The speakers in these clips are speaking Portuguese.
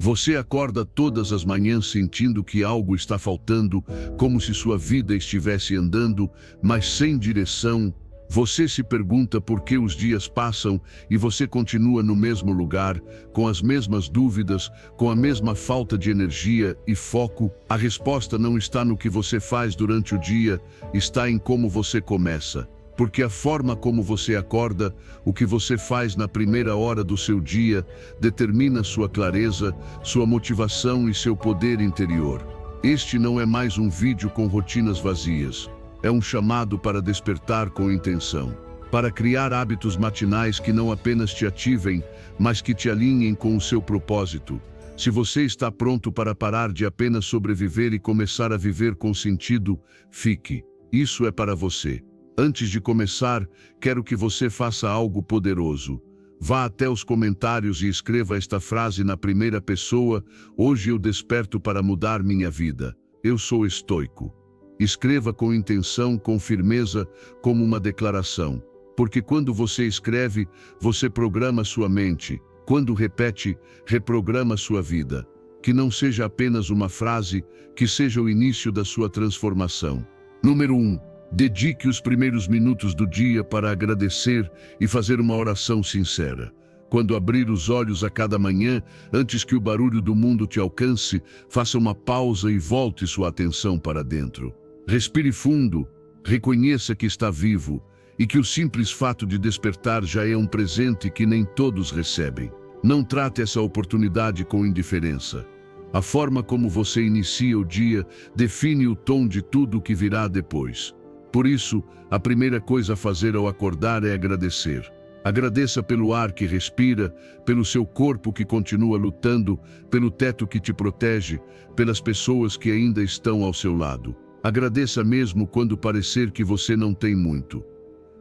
Você acorda todas as manhãs sentindo que algo está faltando, como se sua vida estivesse andando, mas sem direção. Você se pergunta por que os dias passam e você continua no mesmo lugar, com as mesmas dúvidas, com a mesma falta de energia e foco. A resposta não está no que você faz durante o dia, está em como você começa. Porque a forma como você acorda, o que você faz na primeira hora do seu dia, determina sua clareza, sua motivação e seu poder interior. Este não é mais um vídeo com rotinas vazias. É um chamado para despertar com intenção, para criar hábitos matinais que não apenas te ativem, mas que te alinhem com o seu propósito. Se você está pronto para parar de apenas sobreviver e começar a viver com sentido, fique. Isso é para você. Antes de começar, quero que você faça algo poderoso. Vá até os comentários e escreva esta frase na primeira pessoa: hoje eu desperto para mudar minha vida. Eu sou estoico. Escreva com intenção, com firmeza, como uma declaração. Porque quando você escreve, você programa sua mente. Quando repete, reprograma sua vida. Que não seja apenas uma frase, que seja o início da sua transformação. Número 1. Dedique os primeiros minutos do dia para agradecer e fazer uma oração sincera. Quando abrir os olhos a cada manhã, antes que o barulho do mundo te alcance, faça uma pausa e volte sua atenção para dentro. Respire fundo, reconheça que está vivo e que o simples fato de despertar já é um presente que nem todos recebem. Não trate essa oportunidade com indiferença. A forma como você inicia o dia define o tom de tudo o que virá depois. Por isso, a primeira coisa a fazer ao acordar é agradecer. Agradeça pelo ar que respira, pelo seu corpo que continua lutando, pelo teto que te protege, pelas pessoas que ainda estão ao seu lado. Agradeça mesmo quando parecer que você não tem muito.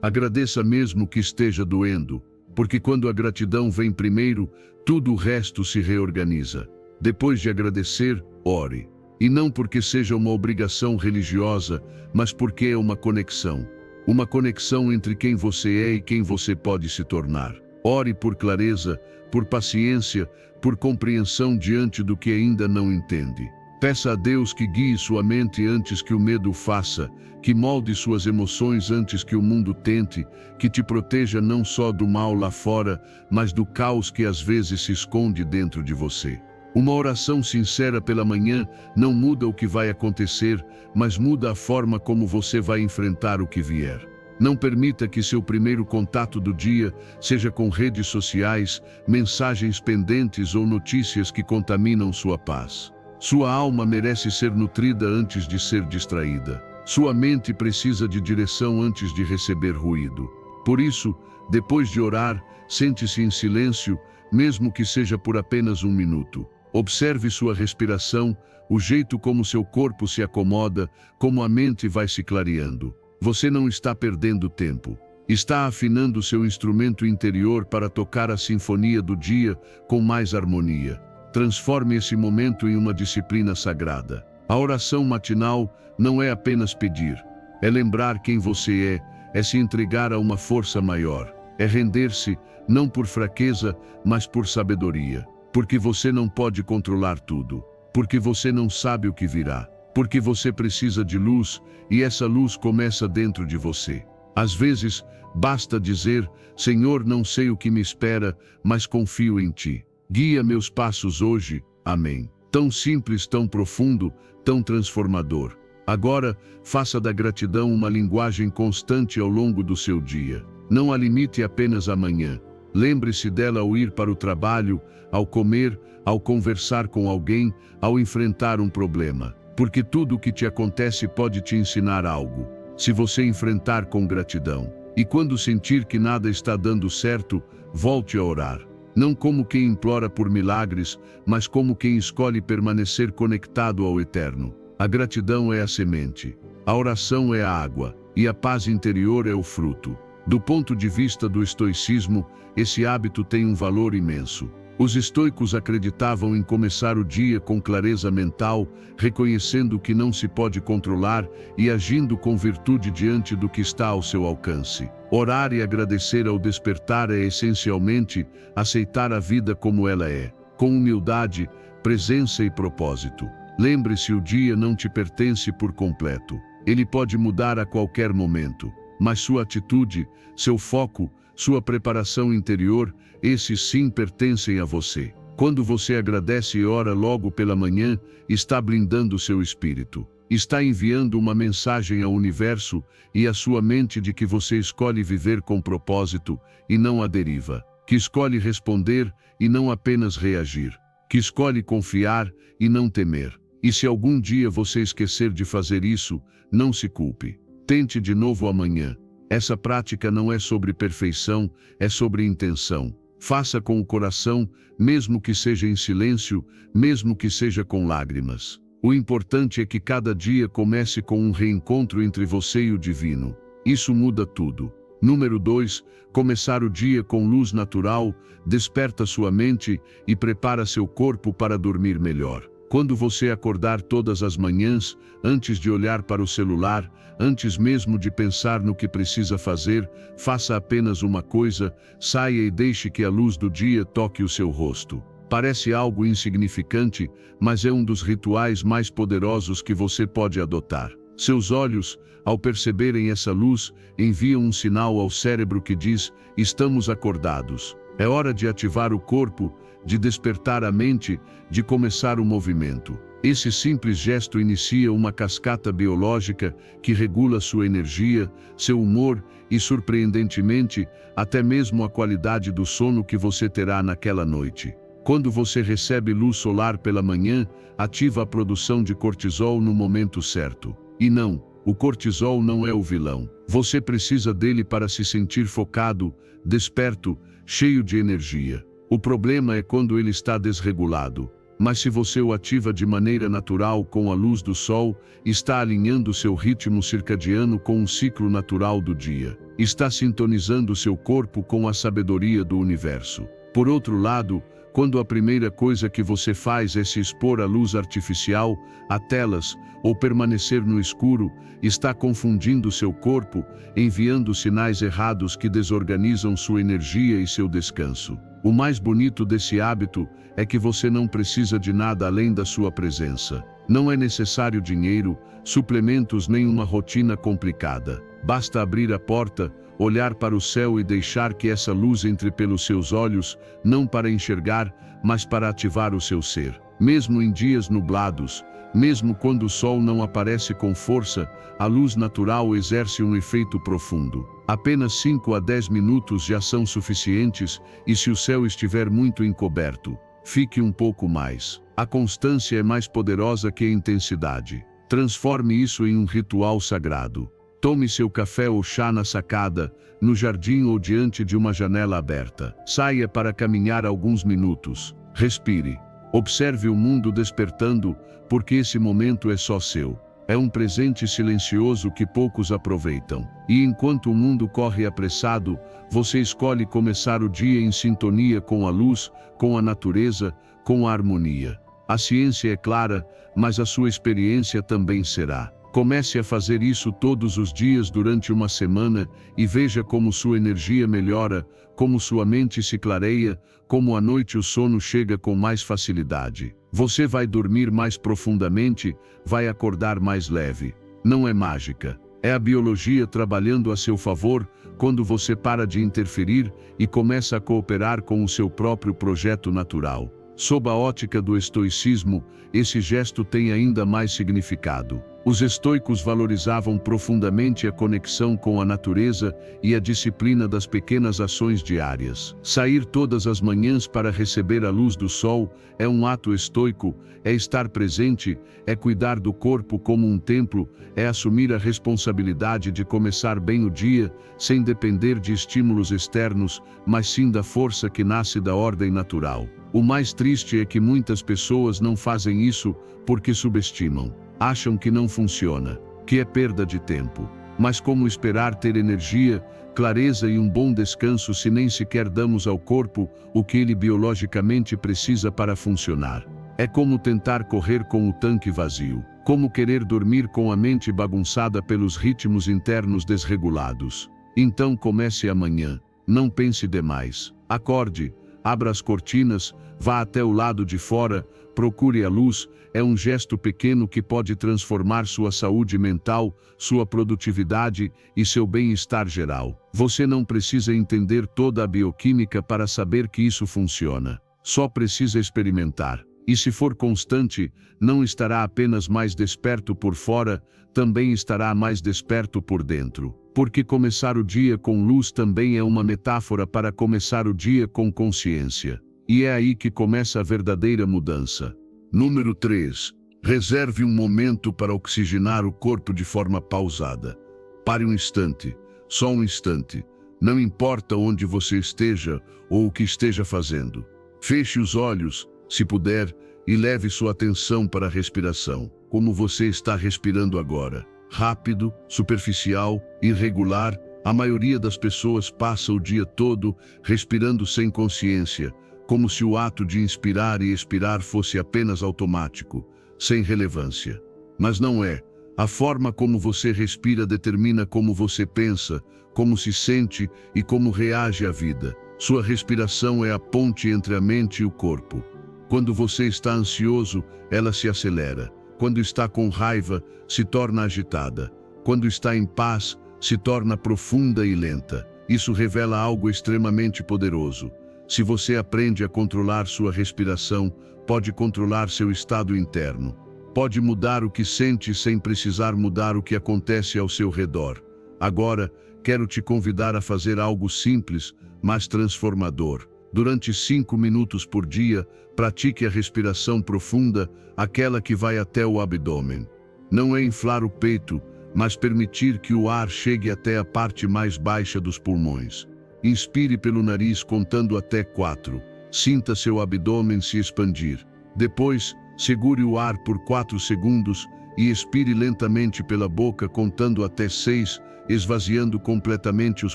Agradeça mesmo que esteja doendo, porque quando a gratidão vem primeiro, tudo o resto se reorganiza. Depois de agradecer, ore. E não porque seja uma obrigação religiosa, mas porque é uma conexão. Uma conexão entre quem você é e quem você pode se tornar. Ore por clareza, por paciência, por compreensão diante do que ainda não entende. Peça a Deus que guie sua mente antes que o medo o faça, que molde suas emoções antes que o mundo tente, que te proteja não só do mal lá fora, mas do caos que às vezes se esconde dentro de você. Uma oração sincera pela manhã não muda o que vai acontecer, mas muda a forma como você vai enfrentar o que vier. Não permita que seu primeiro contato do dia seja com redes sociais, mensagens pendentes ou notícias que contaminam sua paz. Sua alma merece ser nutrida antes de ser distraída. Sua mente precisa de direção antes de receber ruído. Por isso, depois de orar, sente-se em silêncio, mesmo que seja por apenas um minuto. Observe sua respiração, o jeito como seu corpo se acomoda, como a mente vai se clareando. Você não está perdendo tempo. Está afinando seu instrumento interior para tocar a sinfonia do dia com mais harmonia. Transforme esse momento em uma disciplina sagrada. A oração matinal não é apenas pedir. É lembrar quem você é se entregar a uma força maior. É render-se, não por fraqueza, mas por sabedoria. Porque você não pode controlar tudo. Porque você não sabe o que virá. Porque você precisa de luz, e essa luz começa dentro de você. Às vezes, basta dizer: Senhor, não sei o que me espera, mas confio em Ti. Guia meus passos hoje. Amém. Tão simples, tão profundo, tão transformador. Agora, faça da gratidão uma linguagem constante ao longo do seu dia. Não a limite apenas amanhã. Lembre-se dela ao ir para o trabalho, ao comer, ao conversar com alguém, ao enfrentar um problema. Porque tudo o que te acontece pode te ensinar algo, se você enfrentar com gratidão. E quando sentir que nada está dando certo, volte a orar. Não como quem implora por milagres, mas como quem escolhe permanecer conectado ao eterno. A gratidão é a semente, a oração é a água, e a paz interior é o fruto. Do ponto de vista do estoicismo, esse hábito tem um valor imenso. Os estoicos acreditavam em começar o dia com clareza mental, reconhecendo que não se pode controlar e agindo com virtude diante do que está ao seu alcance. Orar e agradecer ao despertar é essencialmente aceitar a vida como ela é, com humildade, presença e propósito. Lembre-se, o dia não te pertence por completo. Ele pode mudar a qualquer momento, mas sua atitude, seu foco, sua preparação interior, esses sim pertencem a você. Quando você agradece e ora logo pela manhã, está blindando seu espírito. Está enviando uma mensagem ao universo e à sua mente de que você escolhe viver com propósito e não à deriva, que escolhe responder e não apenas reagir, que escolhe confiar e não temer. E se algum dia você esquecer de fazer isso, não se culpe. Tente de novo amanhã. Essa prática não é sobre perfeição, é sobre intenção. Faça com o coração, mesmo que seja em silêncio, mesmo que seja com lágrimas. O importante é que cada dia comece com um reencontro entre você e o divino. Isso muda tudo. Número 2. Começar o dia com luz natural, desperta sua mente e prepara seu corpo para dormir melhor. Quando você acordar todas as manhãs, antes de olhar para o celular, antes mesmo de pensar no que precisa fazer, faça apenas uma coisa: saia e deixe que a luz do dia toque o seu rosto. Parece algo insignificante, mas é um dos rituais mais poderosos que você pode adotar. Seus olhos, ao perceberem essa luz, enviam um sinal ao cérebro que diz: estamos acordados. É hora de ativar o corpo, de despertar a mente, de começar o movimento. Esse simples gesto inicia uma cascata biológica que regula sua energia, seu humor e, surpreendentemente, até mesmo a qualidade do sono que você terá naquela noite. Quando você recebe luz solar pela manhã, ativa a produção de cortisol no momento certo. E não, o cortisol não é o vilão. Você precisa dele para se sentir focado, desperto, cheio de energia. O problema é quando ele está desregulado. Mas se você o ativa de maneira natural com a luz do sol, está alinhando seu ritmo circadiano com o ciclo natural do dia. Está sintonizando seu corpo com a sabedoria do universo. Por outro lado, quando a primeira coisa que você faz é se expor à luz artificial, a telas, ou permanecer no escuro, está confundindo seu corpo, enviando sinais errados que desorganizam sua energia e seu descanso. O mais bonito desse hábito é que você não precisa de nada além da sua presença. Não é necessário dinheiro, suplementos nem uma rotina complicada. Basta abrir a porta, olhar para o céu e deixar que essa luz entre pelos seus olhos, não para enxergar, mas para ativar o seu ser. Mesmo em dias nublados, mesmo quando o sol não aparece com força, a luz natural exerce um efeito profundo. Apenas 5 a 10 minutos já são suficientes, e se o céu estiver muito encoberto, fique um pouco mais. A constância é mais poderosa que a intensidade. Transforme isso em um ritual sagrado. Tome seu café ou chá na sacada, no jardim ou diante de uma janela aberta. Saia para caminhar alguns minutos. Respire. Observe o mundo despertando, porque esse momento é só seu. É um presente silencioso que poucos aproveitam. E enquanto o mundo corre apressado, você escolhe começar o dia em sintonia com a luz, com a natureza, com a harmonia. A ciência é clara, mas a sua experiência também será. Comece a fazer isso todos os dias durante uma semana e veja como sua energia melhora, como sua mente se clareia, como à noite o sono chega com mais facilidade. Você vai dormir mais profundamente, vai acordar mais leve. Não é mágica. É a biologia trabalhando a seu favor quando você para de interferir e começa a cooperar com o seu próprio projeto natural. Sob a ótica do estoicismo, esse gesto tem ainda mais significado. Os estoicos valorizavam profundamente a conexão com a natureza e a disciplina das pequenas ações diárias. Sair todas as manhãs para receber a luz do sol é um ato estoico, é estar presente, é cuidar do corpo como um templo, é assumir a responsabilidade de começar bem o dia, sem depender de estímulos externos, mas sim da força que nasce da ordem natural. O mais triste é que muitas pessoas não fazem isso porque subestimam. Acham que não funciona, que é perda de tempo. Mas como esperar ter energia, clareza e um bom descanso se nem sequer damos ao corpo o que ele biologicamente precisa para funcionar? É como tentar correr com o tanque vazio. Como querer dormir com a mente bagunçada pelos ritmos internos desregulados. Então comece amanhã. Não pense demais. Acorde. Abra as cortinas, vá até o lado de fora, Procure a luz, é um gesto pequeno que pode transformar sua saúde mental, sua produtividade e seu bem-estar geral. Você não precisa entender toda a bioquímica para saber que isso funciona. Só precisa experimentar. E se for constante, não estará apenas mais desperto por fora, também estará mais desperto por dentro. Porque começar o dia com luz também é uma metáfora para começar o dia com consciência. E é aí que começa a verdadeira mudança. Número 3. Reserve um momento para oxigenar o corpo de forma pausada. Pare um instante, só um instante. Não importa onde você esteja ou o que esteja fazendo. Feche os olhos, se puder, e leve sua atenção para a respiração. Como você está respirando agora? Rápido, superficial, irregular. A maioria das pessoas passa o dia todo respirando sem consciência, como se o ato de inspirar e expirar fosse apenas automático, sem relevância. Mas não é. A forma como você respira determina como você pensa, como se sente e como reage à vida. Sua respiração é a ponte entre a mente e o corpo. Quando você está ansioso, ela se acelera. Quando está com raiva, se torna agitada. Quando está em paz, se torna profunda e lenta. Isso revela algo extremamente poderoso. Se você aprende a controlar sua respiração, pode controlar seu estado interno. Pode mudar o que sente sem precisar mudar o que acontece ao seu redor. Agora, quero te convidar a fazer algo simples, mas transformador. Durante 5 minutos por dia, pratique a respiração profunda, aquela que vai até o abdômen. Não é inflar o peito, mas permitir que o ar chegue até a parte mais baixa dos pulmões. Inspire pelo nariz contando até 4. Sinta seu abdômen se expandir. Depois, segure o ar por 4 segundos e expire lentamente pela boca contando até 6, esvaziando completamente os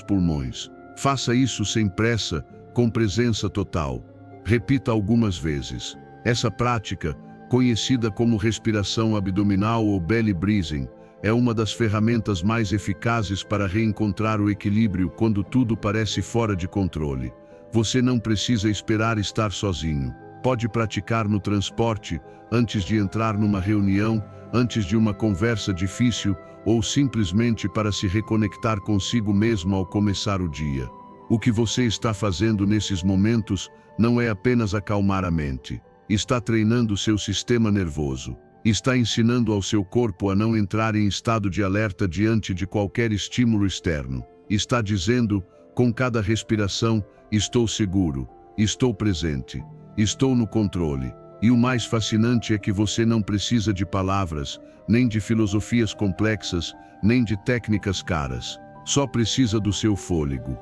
pulmões. Faça isso sem pressa, com presença total. Repita algumas vezes. Essa prática, conhecida como respiração abdominal ou belly breathing, é uma das ferramentas mais eficazes para reencontrar o equilíbrio quando tudo parece fora de controle. Você não precisa esperar estar sozinho. Pode praticar no transporte, antes de entrar numa reunião, antes de uma conversa difícil ou simplesmente para se reconectar consigo mesmo ao começar o dia. O que você está fazendo nesses momentos não é apenas acalmar a mente. Está treinando seu sistema nervoso. Está ensinando ao seu corpo a não entrar em estado de alerta diante de qualquer estímulo externo. Está dizendo, com cada respiração, estou seguro, estou presente, estou no controle. E o mais fascinante é que você não precisa de palavras, nem de filosofias complexas, nem de técnicas caras. Só precisa do seu fôlego.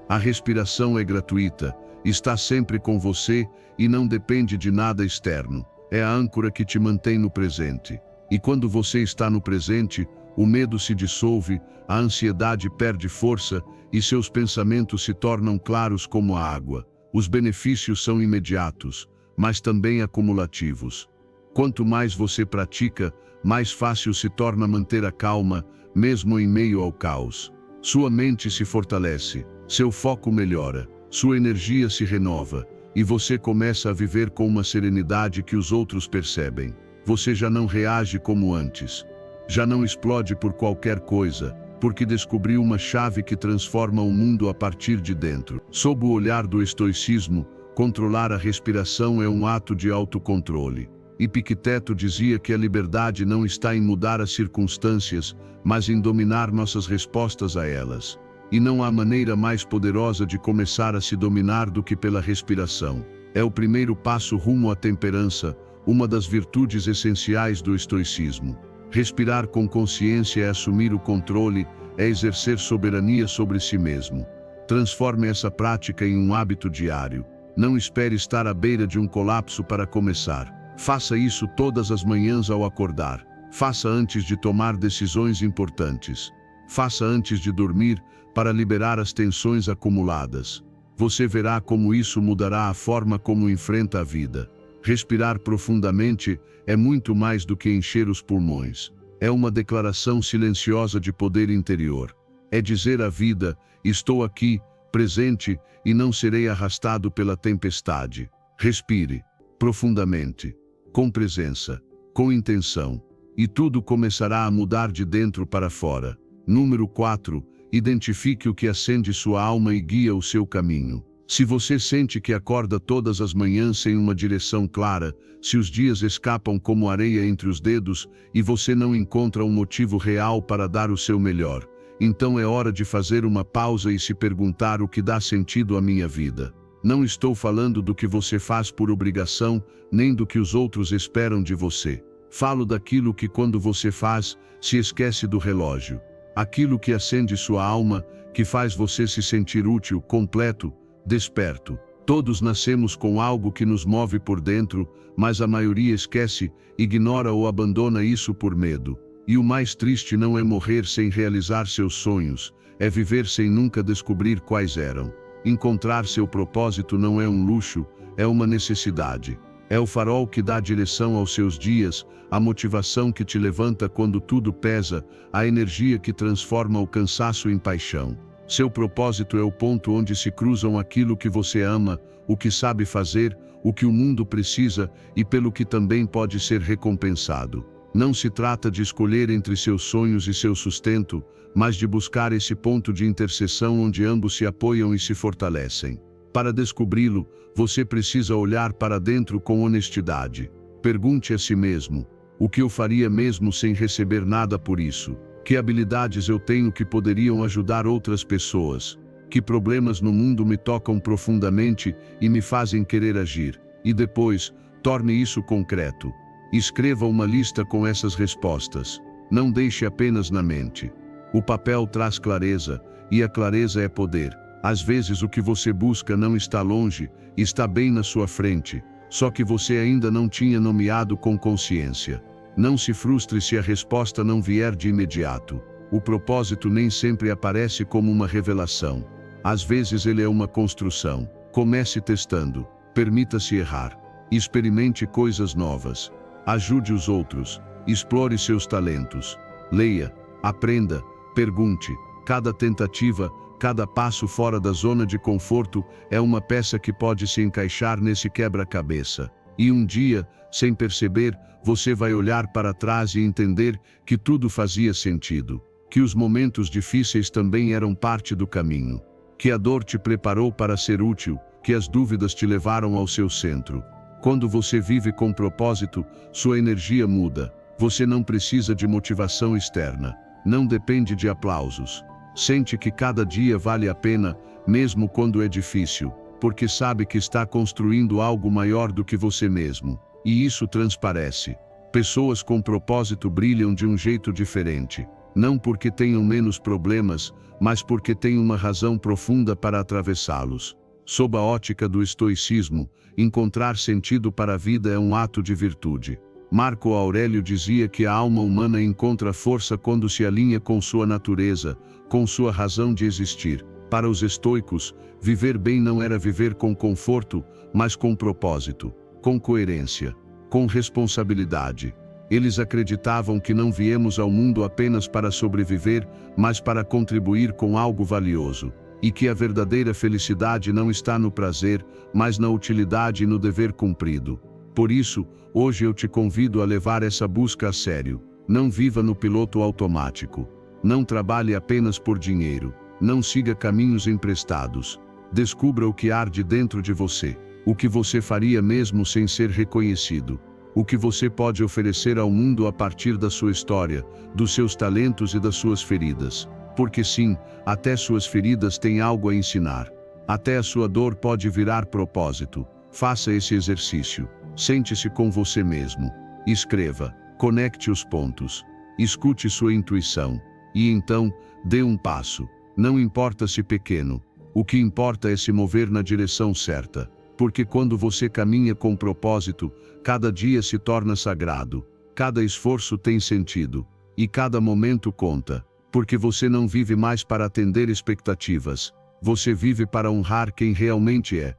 A respiração é gratuita, está sempre com você e não depende de nada externo. É a âncora que te mantém no presente. E quando você está no presente, o medo se dissolve, a ansiedade perde força e seus pensamentos se tornam claros como a água. Os benefícios são imediatos, mas também acumulativos. Quanto mais você pratica, mais fácil se torna manter a calma, mesmo em meio ao caos. Sua mente se fortalece, seu foco melhora, sua energia se renova, e você começa a viver com uma serenidade que os outros percebem. Você já não reage como antes. Já não explode por qualquer coisa, porque descobriu uma chave que transforma o mundo a partir de dentro. Sob o olhar do estoicismo, controlar a respiração é um ato de autocontrole. Epicteto dizia que a liberdade não está em mudar as circunstâncias, mas em dominar nossas respostas a elas. E não há maneira mais poderosa de começar a se dominar do que pela respiração. É o primeiro passo rumo à temperança, uma das virtudes essenciais do estoicismo. Respirar com consciência é assumir o controle, é exercer soberania sobre si mesmo. Transforme essa prática em um hábito diário. Não espere estar à beira de um colapso para começar. Faça isso todas as manhãs ao acordar. Faça antes de tomar decisões importantes. Faça antes de dormir, para liberar as tensões acumuladas. Você verá como isso mudará a forma como enfrenta a vida. Respirar profundamente é muito mais do que encher os pulmões. É uma declaração silenciosa de poder interior. É dizer à vida, estou aqui, presente, e não serei arrastado pela tempestade. Respire profundamente. com presença, com intenção. E tudo começará a mudar de dentro para fora. Número 4. Identifique o que acende sua alma e guia o seu caminho. Se você sente que acorda todas as manhãs sem uma direção clara, se os dias escapam como areia entre os dedos e você não encontra um motivo real para dar o seu melhor, então é hora de fazer uma pausa e se perguntar o que dá sentido à minha vida. Não estou falando do que você faz por obrigação, nem do que os outros esperam de você. Falo daquilo que, quando você faz, se esquece do relógio. Aquilo que acende sua alma, que faz você se sentir útil, completo, desperto. Todos nascemos com algo que nos move por dentro, mas a maioria esquece, ignora ou abandona isso por medo. E o mais triste não é morrer sem realizar seus sonhos, é viver sem nunca descobrir quais eram. Encontrar seu propósito não é um luxo, é uma necessidade. É o farol que dá direção aos seus dias, a motivação que te levanta quando tudo pesa, a energia que transforma o cansaço em paixão. Seu propósito é o ponto onde se cruzam aquilo que você ama, o que sabe fazer, o que o mundo precisa e pelo que também pode ser recompensado. Não se trata de escolher entre seus sonhos e seu sustento, mas de buscar esse ponto de interseção onde ambos se apoiam e se fortalecem. Para descobri-lo, você precisa olhar para dentro com honestidade. Pergunte a si mesmo: o que eu faria mesmo sem receber nada por isso? Que habilidades eu tenho que poderiam ajudar outras pessoas? Que problemas no mundo me tocam profundamente e me fazem querer agir? E depois, torne isso concreto. Escreva uma lista com essas respostas. Não deixe apenas na mente. O papel traz clareza, e a clareza é poder. Às vezes o que você busca não está longe, está bem na sua frente, só que você ainda não tinha nomeado com consciência. Não se frustre se a resposta não vier de imediato. O propósito nem sempre aparece como uma revelação. Às vezes ele é uma construção. Comece testando. Permita-se errar. Experimente coisas novas. Ajude os outros. Explore seus talentos. Leia. Aprenda. Pergunte. Cada tentativa, cada passo fora da zona de conforto é uma peça que pode se encaixar nesse quebra-cabeça. E um dia, sem perceber, você vai olhar para trás e entender que tudo fazia sentido, que os momentos difíceis também eram parte do caminho, que a dor te preparou para ser útil, que as dúvidas te levaram ao seu centro. Quando você vive com propósito, sua energia muda. Você não precisa de motivação externa, não depende de aplausos. Sente que cada dia vale a pena, mesmo quando é difícil, porque sabe que está construindo algo maior do que você mesmo. E isso transparece. Pessoas com propósito brilham de um jeito diferente. Não porque tenham menos problemas, mas porque têm uma razão profunda para atravessá-los. Sob a ótica do estoicismo, encontrar sentido para a vida é um ato de virtude. Marco Aurélio dizia que a alma humana encontra força quando se alinha com sua natureza, com sua razão de existir. Para os estoicos, viver bem não era viver com conforto, mas com propósito, com coerência, com responsabilidade. Eles acreditavam que não viemos ao mundo apenas para sobreviver, mas para contribuir com algo valioso. E que a verdadeira felicidade não está no prazer, mas na utilidade e no dever cumprido. Por isso, hoje eu te convido a levar essa busca a sério. Não viva no piloto automático. Não trabalhe apenas por dinheiro. Não siga caminhos emprestados. Descubra o que arde dentro de você. O que você faria mesmo sem ser reconhecido. O que você pode oferecer ao mundo a partir da sua história, dos seus talentos e das suas feridas. Porque sim, até suas feridas têm algo a ensinar. Até a sua dor pode virar propósito. Faça esse exercício. Sente-se com você mesmo. Escreva. Conecte os pontos. Escute sua intuição. E então, dê um passo. Não importa se pequeno. O que importa é se mover na direção certa. Porque quando você caminha com propósito, cada dia se torna sagrado. Cada esforço tem sentido. E cada momento conta. Porque você não vive mais para atender expectativas. Você vive para honrar quem realmente é.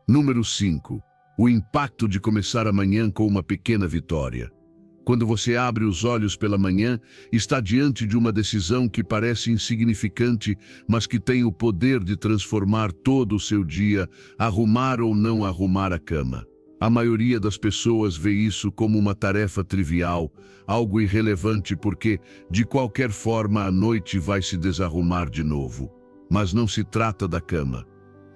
Número 5. O impacto de começar a manhã com uma pequena vitória. Quando você abre os olhos pela manhã, está diante de uma decisão que parece insignificante, mas que tem o poder de transformar todo o seu dia, arrumar ou não arrumar a cama. A maioria das pessoas vê isso como uma tarefa trivial, algo irrelevante porque, de qualquer forma, a noite vai se desarrumar de novo. Mas não se trata da cama.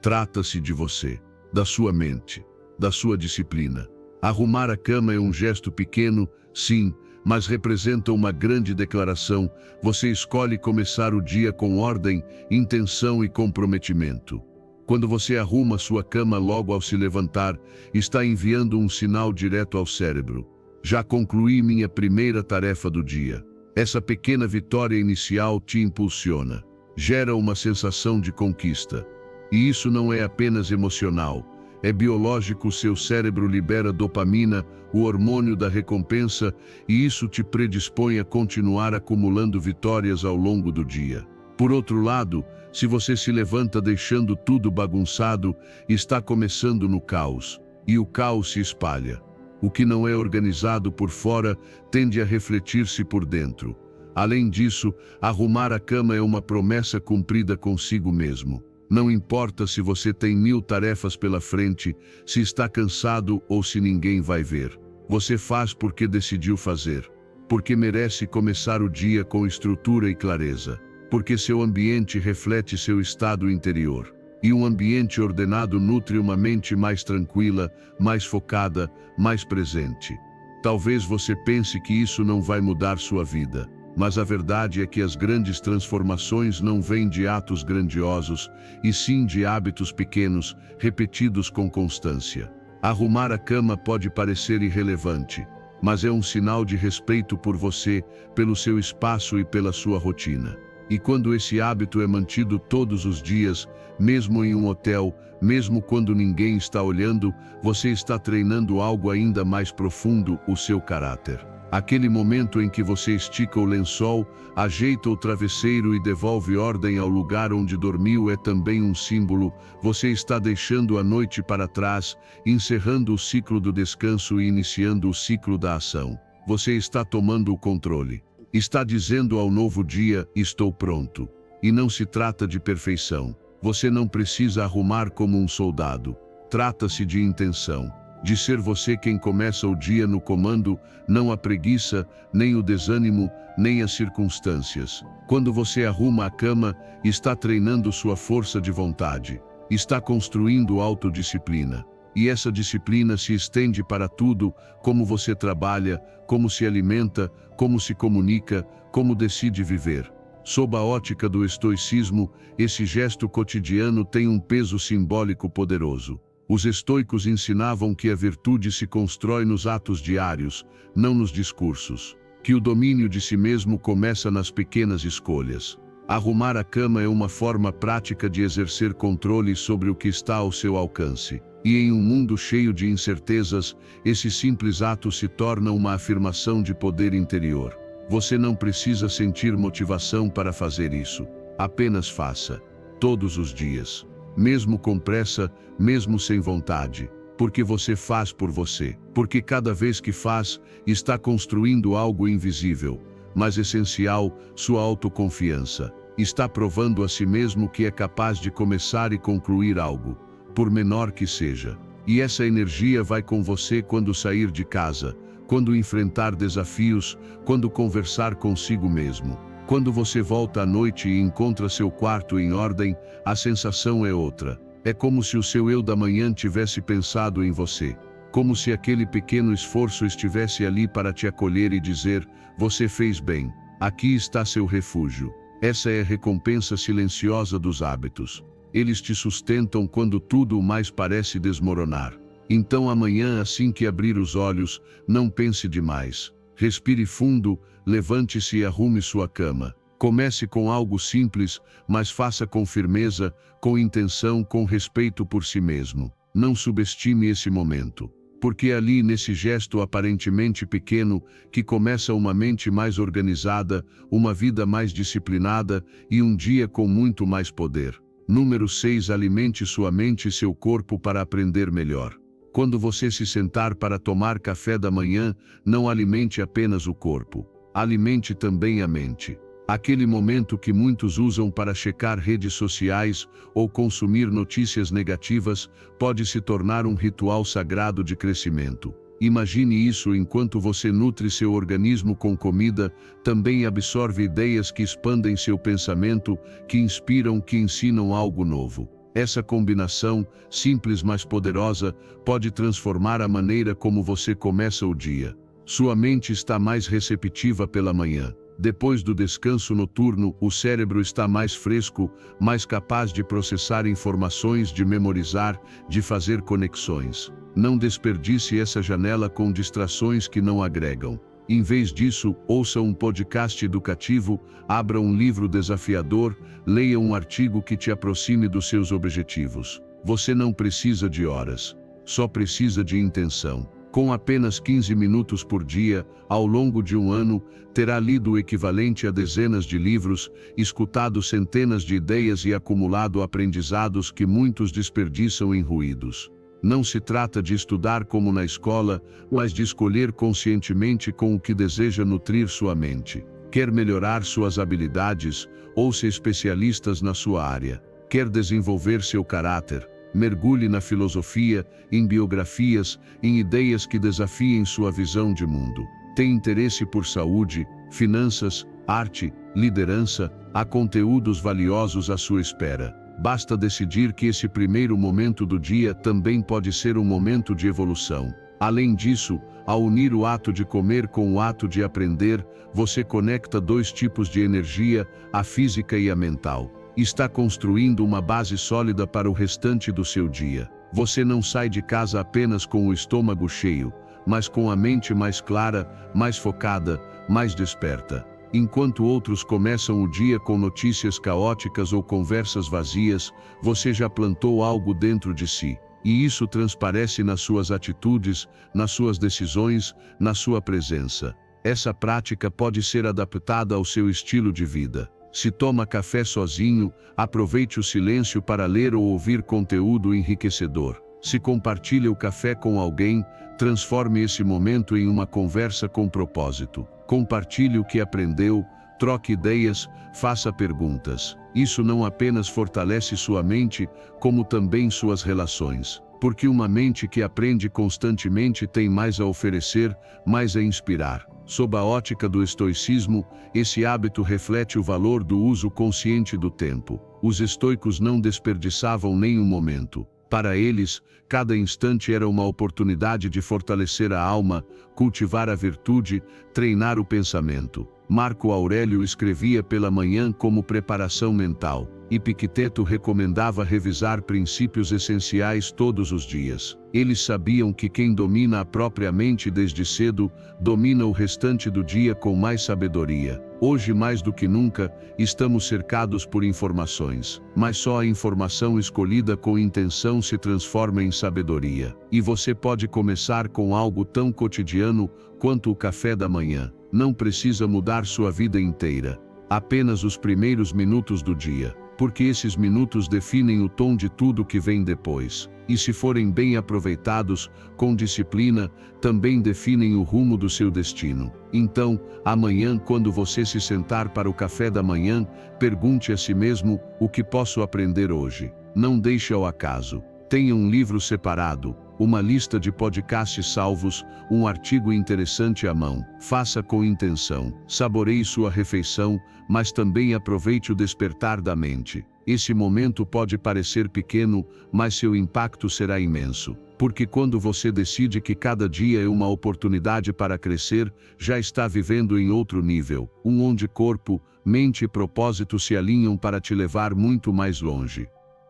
Trata-se de você, da sua mente, da sua disciplina. Arrumar a cama é um gesto pequeno, sim, mas representa uma grande declaração. Você escolhe começar o dia com ordem, intenção e comprometimento. Quando você arruma sua cama logo ao se levantar, está enviando um sinal direto ao cérebro. Já concluí minha primeira tarefa do dia. Essa pequena vitória inicial te impulsiona. Gera uma sensação de conquista. E isso não é apenas emocional. É biológico, seu cérebro libera dopamina, o hormônio da recompensa, e isso te predispõe a continuar acumulando vitórias ao longo do dia. Por outro lado, se você se levanta deixando tudo bagunçado, está começando no caos, e o caos se espalha. O que não é organizado por fora tende a refletir-se por dentro. Além disso, arrumar a cama é uma promessa cumprida consigo mesmo. Não importa se você tem 1000 tarefas pela frente, se está cansado ou se ninguém vai ver. Você faz porque decidiu fazer. Porque merece começar o dia com estrutura e clareza. Porque seu ambiente reflete seu estado interior. E um ambiente ordenado nutre uma mente mais tranquila, mais focada, mais presente. Talvez você pense que isso não vai mudar sua vida. Mas a verdade é que as grandes transformações não vêm de atos grandiosos, e sim de hábitos pequenos, repetidos com constância. Arrumar a cama pode parecer irrelevante, mas é um sinal de respeito por você, pelo seu espaço e pela sua rotina. E quando esse hábito é mantido todos os dias, mesmo em um hotel, mesmo quando ninguém está olhando, você está treinando algo ainda mais profundo, o seu caráter. Aquele momento em que você estica o lençol, ajeita o travesseiro e devolve ordem ao lugar onde dormiu é também um símbolo. Você está deixando a noite para trás, encerrando o ciclo do descanso e iniciando o ciclo da ação. Você está tomando o controle. Está dizendo ao novo dia, estou pronto. E não se trata de perfeição. Você não precisa arrumar como um soldado. Trata-se de intenção. De ser você quem começa o dia no comando, não a preguiça, nem o desânimo, nem as circunstâncias. Quando você arruma a cama, está treinando sua força de vontade. Está construindo autodisciplina. E essa disciplina se estende para tudo, como você trabalha, como se alimenta, como se comunica, como decide viver. Sob a ótica do estoicismo, esse gesto cotidiano tem um peso simbólico poderoso. Os estoicos ensinavam que a virtude se constrói nos atos diários, não nos discursos. Que o domínio de si mesmo começa nas pequenas escolhas. Arrumar a cama é uma forma prática de exercer controle sobre o que está ao seu alcance. E em um mundo cheio de incertezas, esse simples ato se torna uma afirmação de poder interior. Você não precisa sentir motivação para fazer isso. Apenas faça. Todos os dias. Mesmo com pressa, mesmo sem vontade. Porque você faz por você. Porque cada vez que faz, está construindo algo invisível, mas essencial, sua autoconfiança. Está provando a si mesmo que é capaz de começar e concluir algo, por menor que seja. E essa energia vai com você quando sair de casa, quando enfrentar desafios, quando conversar consigo mesmo. Quando você volta à noite e encontra seu quarto em ordem, a sensação é outra. É como se o seu eu da manhã tivesse pensado em você. Como se aquele pequeno esforço estivesse ali para te acolher e dizer, você fez bem, aqui está seu refúgio. Essa é a recompensa silenciosa dos hábitos. Eles te sustentam quando tudo mais parece desmoronar. Então amanhã, assim que abrir os olhos, não pense demais. Respire fundo, levante-se e arrume sua cama. Comece com algo simples, mas faça com firmeza, com intenção, com respeito por si mesmo. Não subestime esse momento. Porque é ali, nesse gesto aparentemente pequeno, que começa uma mente mais organizada, uma vida mais disciplinada e um dia com muito mais poder. Número 6. Alimente sua mente e seu corpo para aprender melhor. Quando você se sentar para tomar café da manhã, não alimente apenas o corpo. Alimente também a mente. Aquele momento que muitos usam para checar redes sociais ou consumir notícias negativas pode se tornar um ritual sagrado de crescimento. Imagine isso enquanto você nutre seu organismo com comida, também absorve ideias que expandem seu pensamento, que inspiram, que ensinam algo novo. Essa combinação, simples mas poderosa, pode transformar a maneira como você começa o dia. Sua mente está mais receptiva pela manhã. Depois do descanso noturno, o cérebro está mais fresco, mais capaz de processar informações, de memorizar, de fazer conexões. Não desperdice essa janela com distrações que não agregam. Em vez disso, ouça um podcast educativo, abra um livro desafiador, leia um artigo que te aproxime dos seus objetivos. Você não precisa de horas, só precisa de intenção. Com apenas 15 minutos por dia, ao longo de um ano, terá lido o equivalente a dezenas de livros, escutado centenas de ideias e acumulado aprendizados que muitos desperdiçam em ruídos. Não se trata de estudar como na escola, mas de escolher conscientemente com o que deseja nutrir sua mente. Quer melhorar suas habilidades, ouça especialistas na sua área. Quer desenvolver seu caráter, mergulhe na filosofia, em biografias, em ideias que desafiem sua visão de mundo. Tem interesse por saúde, finanças, arte, liderança, há conteúdos valiosos à sua espera. Basta decidir que esse primeiro momento do dia também pode ser um momento de evolução. Além disso, ao unir o ato de comer com o ato de aprender, você conecta dois tipos de energia, a física e a mental. Está construindo uma base sólida para o restante do seu dia. Você não sai de casa apenas com o estômago cheio, mas com a mente mais clara, mais focada, mais desperta. Enquanto outros começam o dia com notícias caóticas ou conversas vazias, você já plantou algo dentro de si. E isso transparece nas suas atitudes, nas suas decisões, na sua presença. Essa prática pode ser adaptada ao seu estilo de vida. Se toma café sozinho, aproveite o silêncio para ler ou ouvir conteúdo enriquecedor. Se compartilha o café com alguém, transforme esse momento em uma conversa com propósito. Compartilhe o que aprendeu, troque ideias, faça perguntas. Isso não apenas fortalece sua mente, como também suas relações. Porque uma mente que aprende constantemente tem mais a oferecer, mais a inspirar. Sob a ótica do estoicismo, esse hábito reflete o valor do uso consciente do tempo. Os estoicos não desperdiçavam nenhum momento. Para eles, cada instante era uma oportunidade de fortalecer a alma, cultivar a virtude, treinar o pensamento. Marco Aurélio escrevia pela manhã como preparação mental. Epicteto recomendava revisar princípios essenciais todos os dias. Eles sabiam que quem domina a própria mente desde cedo, domina o restante do dia com mais sabedoria. Hoje, mais do que nunca, estamos cercados por informações, mas só a informação escolhida com intenção se transforma em sabedoria. E você pode começar com algo tão cotidiano quanto o café da manhã. Não precisa mudar sua vida inteira, apenas os primeiros minutos do dia. Porque esses minutos definem o tom de tudo que vem depois. E se forem bem aproveitados, com disciplina, também definem o rumo do seu destino. Então, amanhã, quando você se sentar para o café da manhã, pergunte a si mesmo: o que posso aprender hoje? Não deixe ao acaso. Tenha um livro separado, uma lista de podcasts salvos, um artigo interessante à mão. Faça com intenção. Saboreie sua refeição, mas também aproveite o despertar da mente. Esse momento pode parecer pequeno, mas seu impacto será imenso. Porque quando você decide que cada dia é uma oportunidade para crescer, já está vivendo em outro nível, onde corpo, mente e propósito se alinham para te levar muito mais longe.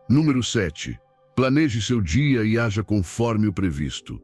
Número 7. Planeje seu dia e haja conforme o previsto.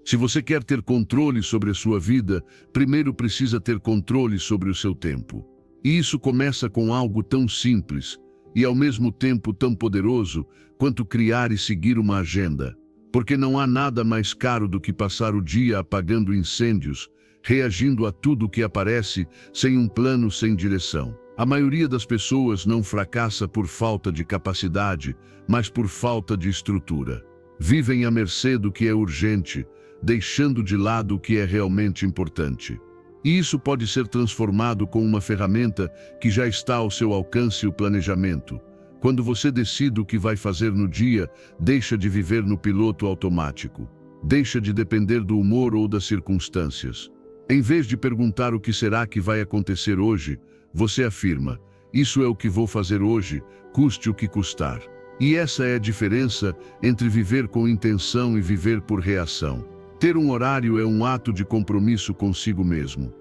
Se você quer ter controle sobre a sua vida, primeiro precisa ter controle sobre o seu tempo. E isso começa com algo tão simples e ao mesmo tempo tão poderoso quanto criar e seguir uma agenda. Porque não há nada mais caro do que passar o dia apagando incêndios, reagindo a tudo que aparece, sem um plano, sem direção. A maioria das pessoas não fracassa por falta de capacidade, mas por falta de estrutura. Vivem à mercê do que é urgente, deixando de lado o que é realmente importante. E isso pode ser transformado com uma ferramenta que já está ao seu alcance, o planejamento. Quando você decide o que vai fazer no dia, deixa de viver no piloto automático. Deixa de depender do humor ou das circunstâncias. Em vez de perguntar o que será que vai acontecer hoje, você afirma: isso é o que vou fazer hoje, custe o que custar. E essa é a diferença entre viver com intenção e viver por reação. Ter um horário é um ato de compromisso consigo mesmo.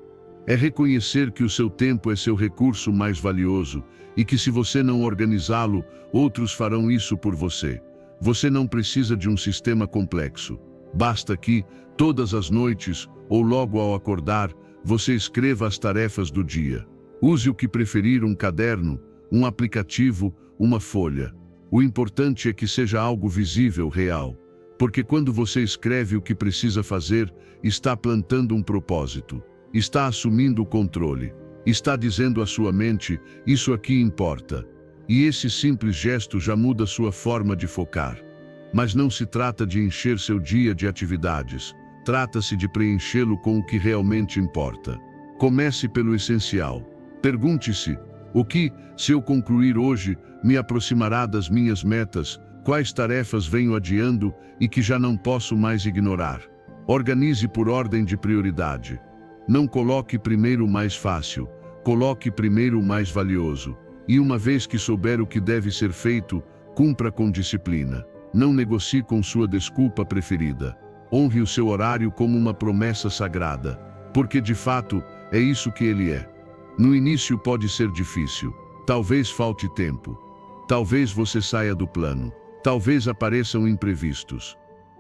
É reconhecer que o seu tempo é seu recurso mais valioso e que, se você não organizá-lo, outros farão isso por você. Você não precisa de um sistema complexo. Basta que, todas as noites, ou logo ao acordar, você escreva as tarefas do dia. Use o que preferir, um caderno, um aplicativo, uma folha. O importante é que seja algo visível, real. Porque quando você escreve o que precisa fazer, está plantando um propósito. Está assumindo o controle. Está dizendo à sua mente: isso aqui importa. E esse simples gesto já muda sua forma de focar. Mas não se trata de encher seu dia de atividades. Trata-se de preenchê-lo com o que realmente importa. Comece pelo essencial. Pergunte-se: o que, se eu concluir hoje, me aproximará das minhas metas? Quais tarefas venho adiando e que já não posso mais ignorar? Organize por ordem de prioridade. Não coloque primeiro o mais fácil, coloque primeiro o mais valioso. E uma vez que souber o que deve ser feito, cumpra com disciplina. Não negocie com sua desculpa preferida. Honre o seu horário como uma promessa sagrada, porque de fato é isso que ele é. No início pode ser difícil. Talvez falte tempo. Talvez você saia do plano. Talvez apareçam imprevistos.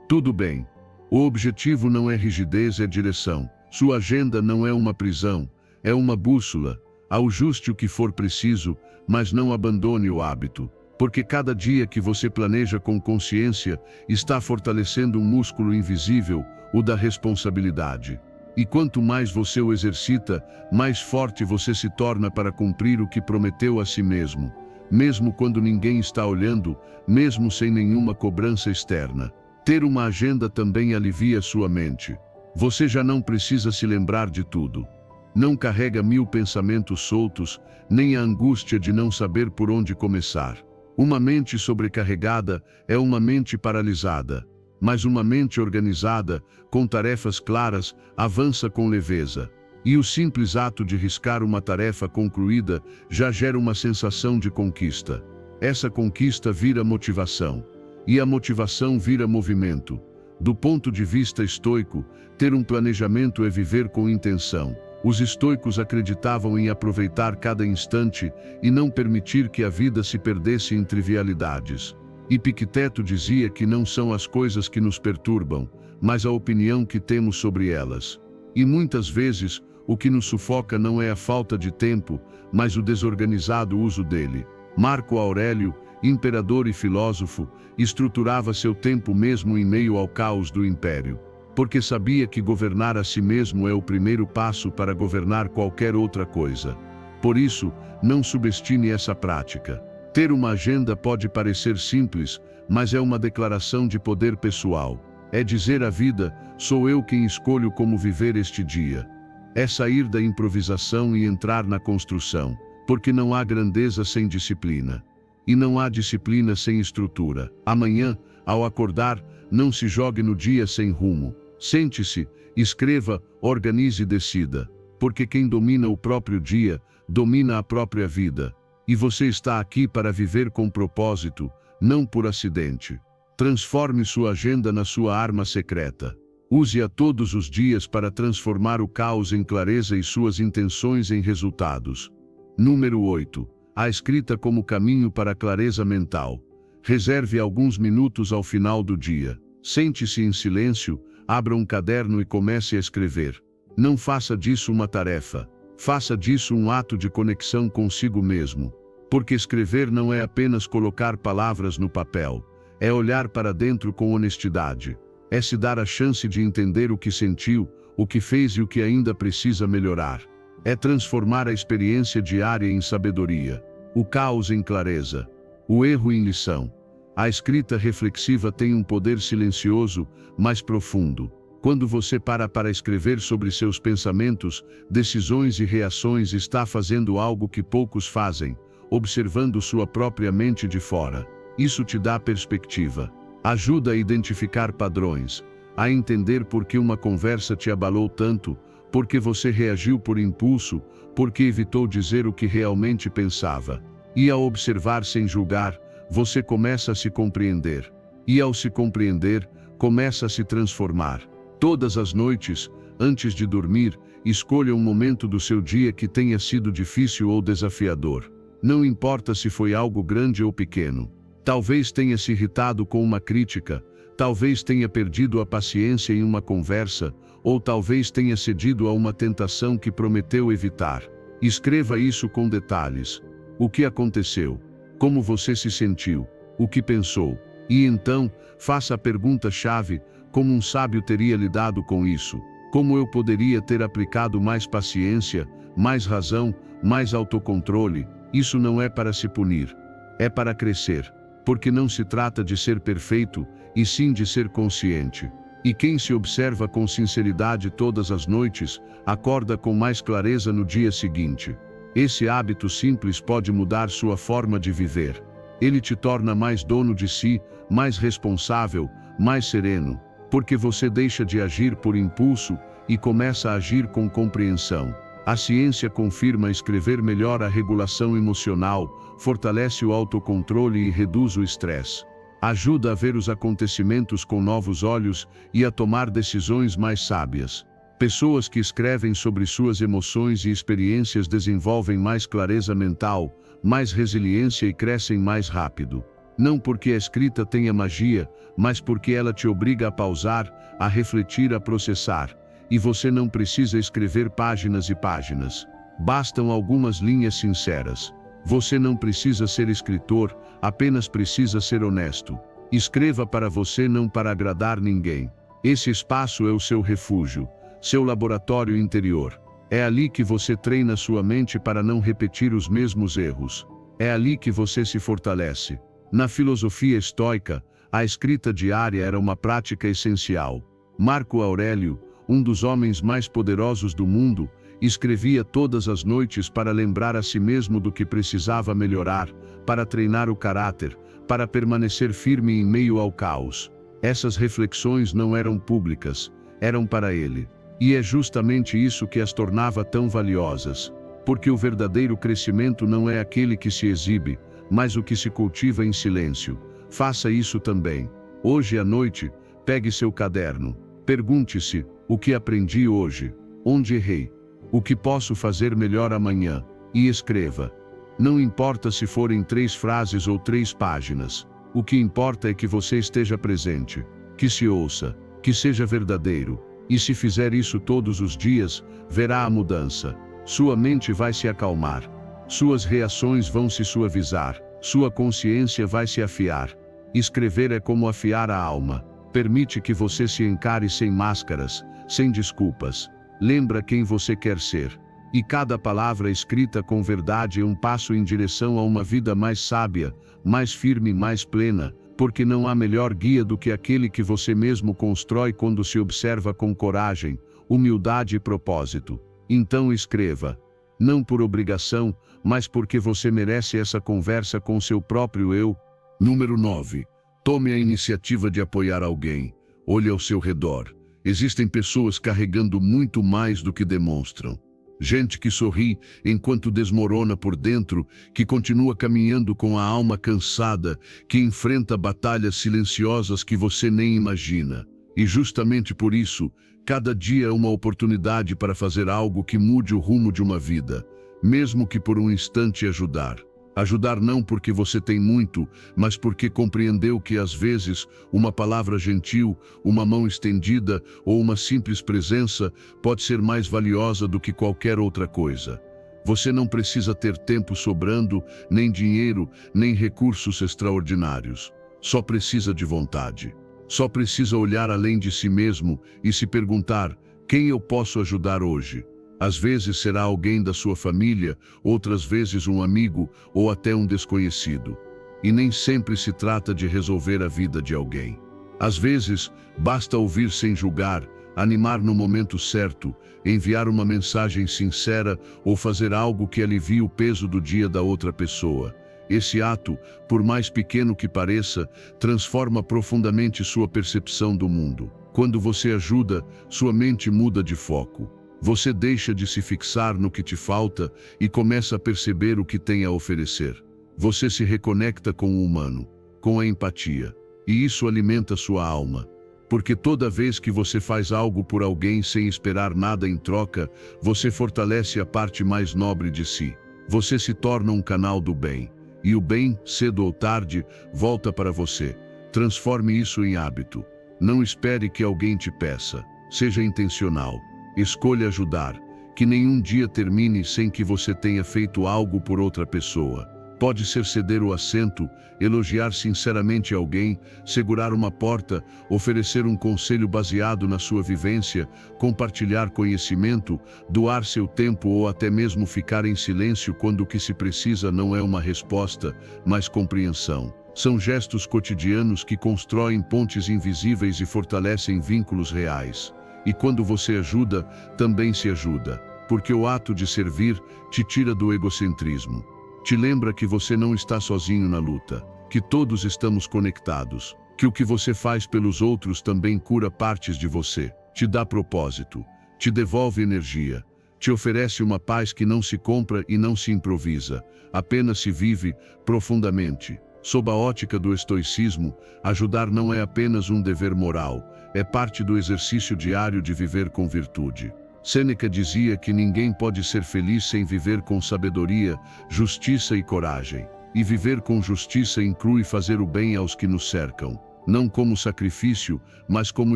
Tudo bem. O objetivo não é rigidez, é direção. Sua agenda não é uma prisão, é uma bússola. Ajuste o que for preciso, mas não abandone o hábito. Porque cada dia que você planeja com consciência, está fortalecendo um músculo invisível, o da responsabilidade. E quanto mais você o exercita, mais forte você se torna para cumprir o que prometeu a si mesmo. Mesmo quando ninguém está olhando, mesmo sem nenhuma cobrança externa. Ter uma agenda também alivia sua mente. Você já não precisa se lembrar de tudo. Não carrega 1000 pensamentos soltos, nem a angústia de não saber por onde começar. Uma mente sobrecarregada é uma mente paralisada, mas uma mente organizada, com tarefas claras, avança com leveza. E o simples ato de riscar uma tarefa concluída já gera uma sensação de conquista. Essa conquista vira motivação, e a motivação vira movimento. Do ponto de vista estoico, ter um planejamento é viver com intenção. Os estoicos acreditavam em aproveitar cada instante e não permitir que a vida se perdesse em trivialidades. Epicteto dizia que não são as coisas que nos perturbam, mas a opinião que temos sobre elas. E muitas vezes, o que nos sufoca não é a falta de tempo, mas o desorganizado uso dele. Marco Aurélio, imperador e filósofo, estruturava seu tempo mesmo em meio ao caos do império. Porque sabia que governar a si mesmo é o primeiro passo para governar qualquer outra coisa. Por isso, não subestime essa prática. Ter uma agenda pode parecer simples, mas é uma declaração de poder pessoal. É dizer à vida: sou eu quem escolho como viver este dia. É sair da improvisação e entrar na construção, porque não há grandeza sem disciplina. E não há disciplina sem estrutura. Amanhã, ao acordar, não se jogue no dia sem rumo. Sente-se, escreva, organize e decida. Porque quem domina o próprio dia, domina a própria vida. E você está aqui para viver com propósito, não por acidente. Transforme sua agenda na sua arma secreta. Use-a todos os dias para transformar o caos em clareza e suas intenções em resultados. Número 8. A escrita como caminho para a clareza mental. Reserve alguns minutos ao final do dia. Sente-se em silêncio, abra um caderno e comece a escrever. Não faça disso uma tarefa. Faça disso um ato de conexão consigo mesmo. Porque escrever não é apenas colocar palavras no papel. É olhar para dentro com honestidade. É se dar a chance de entender o que sentiu, o que fez e o que ainda precisa melhorar. É transformar a experiência diária em sabedoria. O caos em clareza. O erro em lição. A escrita reflexiva tem um poder silencioso, mas profundo. Quando você para escrever sobre seus pensamentos, decisões e reações, está fazendo algo que poucos fazem, observando sua própria mente de fora. Isso te dá perspectiva. Ajuda a identificar padrões, a entender por que uma conversa te abalou tanto, por que você reagiu por impulso, por que evitou dizer o que realmente pensava. E ao observar sem julgar, você começa a se compreender. E ao se compreender, começa a se transformar. Todas as noites, antes de dormir, escolha um momento do seu dia que tenha sido difícil ou desafiador. Não importa se foi algo grande ou pequeno. Talvez tenha se irritado com uma crítica, talvez tenha perdido a paciência em uma conversa, ou talvez tenha cedido a uma tentação que prometeu evitar. Escreva isso com detalhes. O que aconteceu? Como você se sentiu? O que pensou? E então, faça a pergunta-chave: como um sábio teria lidado com isso? Como eu poderia ter aplicado mais paciência, mais razão, mais autocontrole? Isso não é para se punir. É para crescer. Porque não se trata de ser perfeito, e sim de ser consciente. E quem se observa com sinceridade todas as noites, acorda com mais clareza no dia seguinte. Esse hábito simples pode mudar sua forma de viver. Ele te torna mais dono de si, mais responsável, mais sereno. Porque você deixa de agir por impulso e começa a agir com compreensão. A ciência confirma: escrever melhora a regulação emocional, fortalece o autocontrole e reduz o estresse. Ajuda a ver os acontecimentos com novos olhos e a tomar decisões mais sábias. Pessoas que escrevem sobre suas emoções e experiências desenvolvem mais clareza mental, mais resiliência e crescem mais rápido. Não porque a escrita tenha magia, mas porque ela te obriga a pausar, a refletir, a processar. E você não precisa escrever páginas e páginas. Bastam algumas linhas sinceras. Você não precisa ser escritor, apenas precisa ser honesto. Escreva para você, não para agradar ninguém. Esse espaço é o seu refúgio, seu laboratório interior. É ali que você treina sua mente para não repetir os mesmos erros. É ali que você se fortalece. Na filosofia estoica, a escrita diária era uma prática essencial. Marco Aurélio, um dos homens mais poderosos do mundo, escrevia todas as noites para lembrar a si mesmo do que precisava melhorar, para treinar o caráter, para permanecer firme em meio ao caos. Essas reflexões não eram públicas, eram para ele. E é justamente isso que as tornava tão valiosas. Porque o verdadeiro crescimento não é aquele que se exibe, mas o que se cultiva em silêncio. Faça isso também. Hoje à noite, pegue seu caderno. Pergunte-se: o que aprendi hoje? Onde errei? O que posso fazer melhor amanhã? E escreva. Não importa se forem 3 frases ou 3 páginas. O que importa é que você esteja presente, que se ouça, que seja verdadeiro. E se fizer isso todos os dias, verá a mudança. Sua mente vai se acalmar. Suas reações vão se suavizar. Sua consciência vai se afiar. Escrever é como afiar a alma. Permite que você se encare sem máscaras, sem desculpas. Lembra quem você quer ser. E cada palavra escrita com verdade é um passo em direção a uma vida mais sábia, mais firme e mais plena, porque não há melhor guia do que aquele que você mesmo constrói quando se observa com coragem, humildade e propósito. Então escreva. Não por obrigação, mas porque você merece essa conversa com seu próprio eu. Número 9. Tome a iniciativa de apoiar alguém. Olhe ao seu redor. Existem pessoas carregando muito mais do que demonstram. Gente que sorri enquanto desmorona por dentro, que continua caminhando com a alma cansada, que enfrenta batalhas silenciosas que você nem imagina. E justamente por isso, cada dia é uma oportunidade para fazer algo que mude o rumo de uma vida, mesmo que por um instante ajudar. Ajudar não porque você tem muito, mas porque compreendeu que às vezes uma palavra gentil, uma mão estendida ou uma simples presença pode ser mais valiosa do que qualquer outra coisa. Você não precisa ter tempo sobrando, nem dinheiro, nem recursos extraordinários. Só precisa de vontade. Só precisa olhar além de si mesmo e se perguntar: quem eu posso ajudar hoje? Às vezes será alguém da sua família, outras vezes um amigo ou até um desconhecido. E nem sempre se trata de resolver a vida de alguém. Às vezes, basta ouvir sem julgar, animar no momento certo, enviar uma mensagem sincera ou fazer algo que alivie o peso do dia da outra pessoa. Esse ato, por mais pequeno que pareça, transforma profundamente sua percepção do mundo. Quando você ajuda, sua mente muda de foco. Você deixa de se fixar no que te falta e começa a perceber o que tem a oferecer. Você se reconecta com o humano, com a empatia, e isso alimenta sua alma. Porque toda vez que você faz algo por alguém sem esperar nada em troca, você fortalece a parte mais nobre de si. Você se torna um canal do bem. E o bem, cedo ou tarde, volta para você. Transforme isso em hábito. Não espere que alguém te peça. Seja intencional. Escolha ajudar. Que nenhum dia termine sem que você tenha feito algo por outra pessoa. Pode ser ceder o assento, elogiar sinceramente alguém, segurar uma porta, oferecer um conselho baseado na sua vivência, compartilhar conhecimento, doar seu tempo ou até mesmo ficar em silêncio quando o que se precisa não é uma resposta, mas compreensão. São gestos cotidianos que constroem pontes invisíveis e fortalecem vínculos reais. E quando você ajuda, também se ajuda, porque o ato de servir te tira do egocentrismo. Te lembra que você não está sozinho na luta, que todos estamos conectados, que o que você faz pelos outros também cura partes de você, te dá propósito, te devolve energia, te oferece uma paz que não se compra e não se improvisa, apenas se vive profundamente. Sob a ótica do estoicismo, ajudar não é apenas um dever moral, é parte do exercício diário de viver com virtude. Sêneca dizia que ninguém pode ser feliz sem viver com sabedoria, justiça e coragem. E viver com justiça inclui fazer o bem aos que nos cercam, não como sacrifício, mas como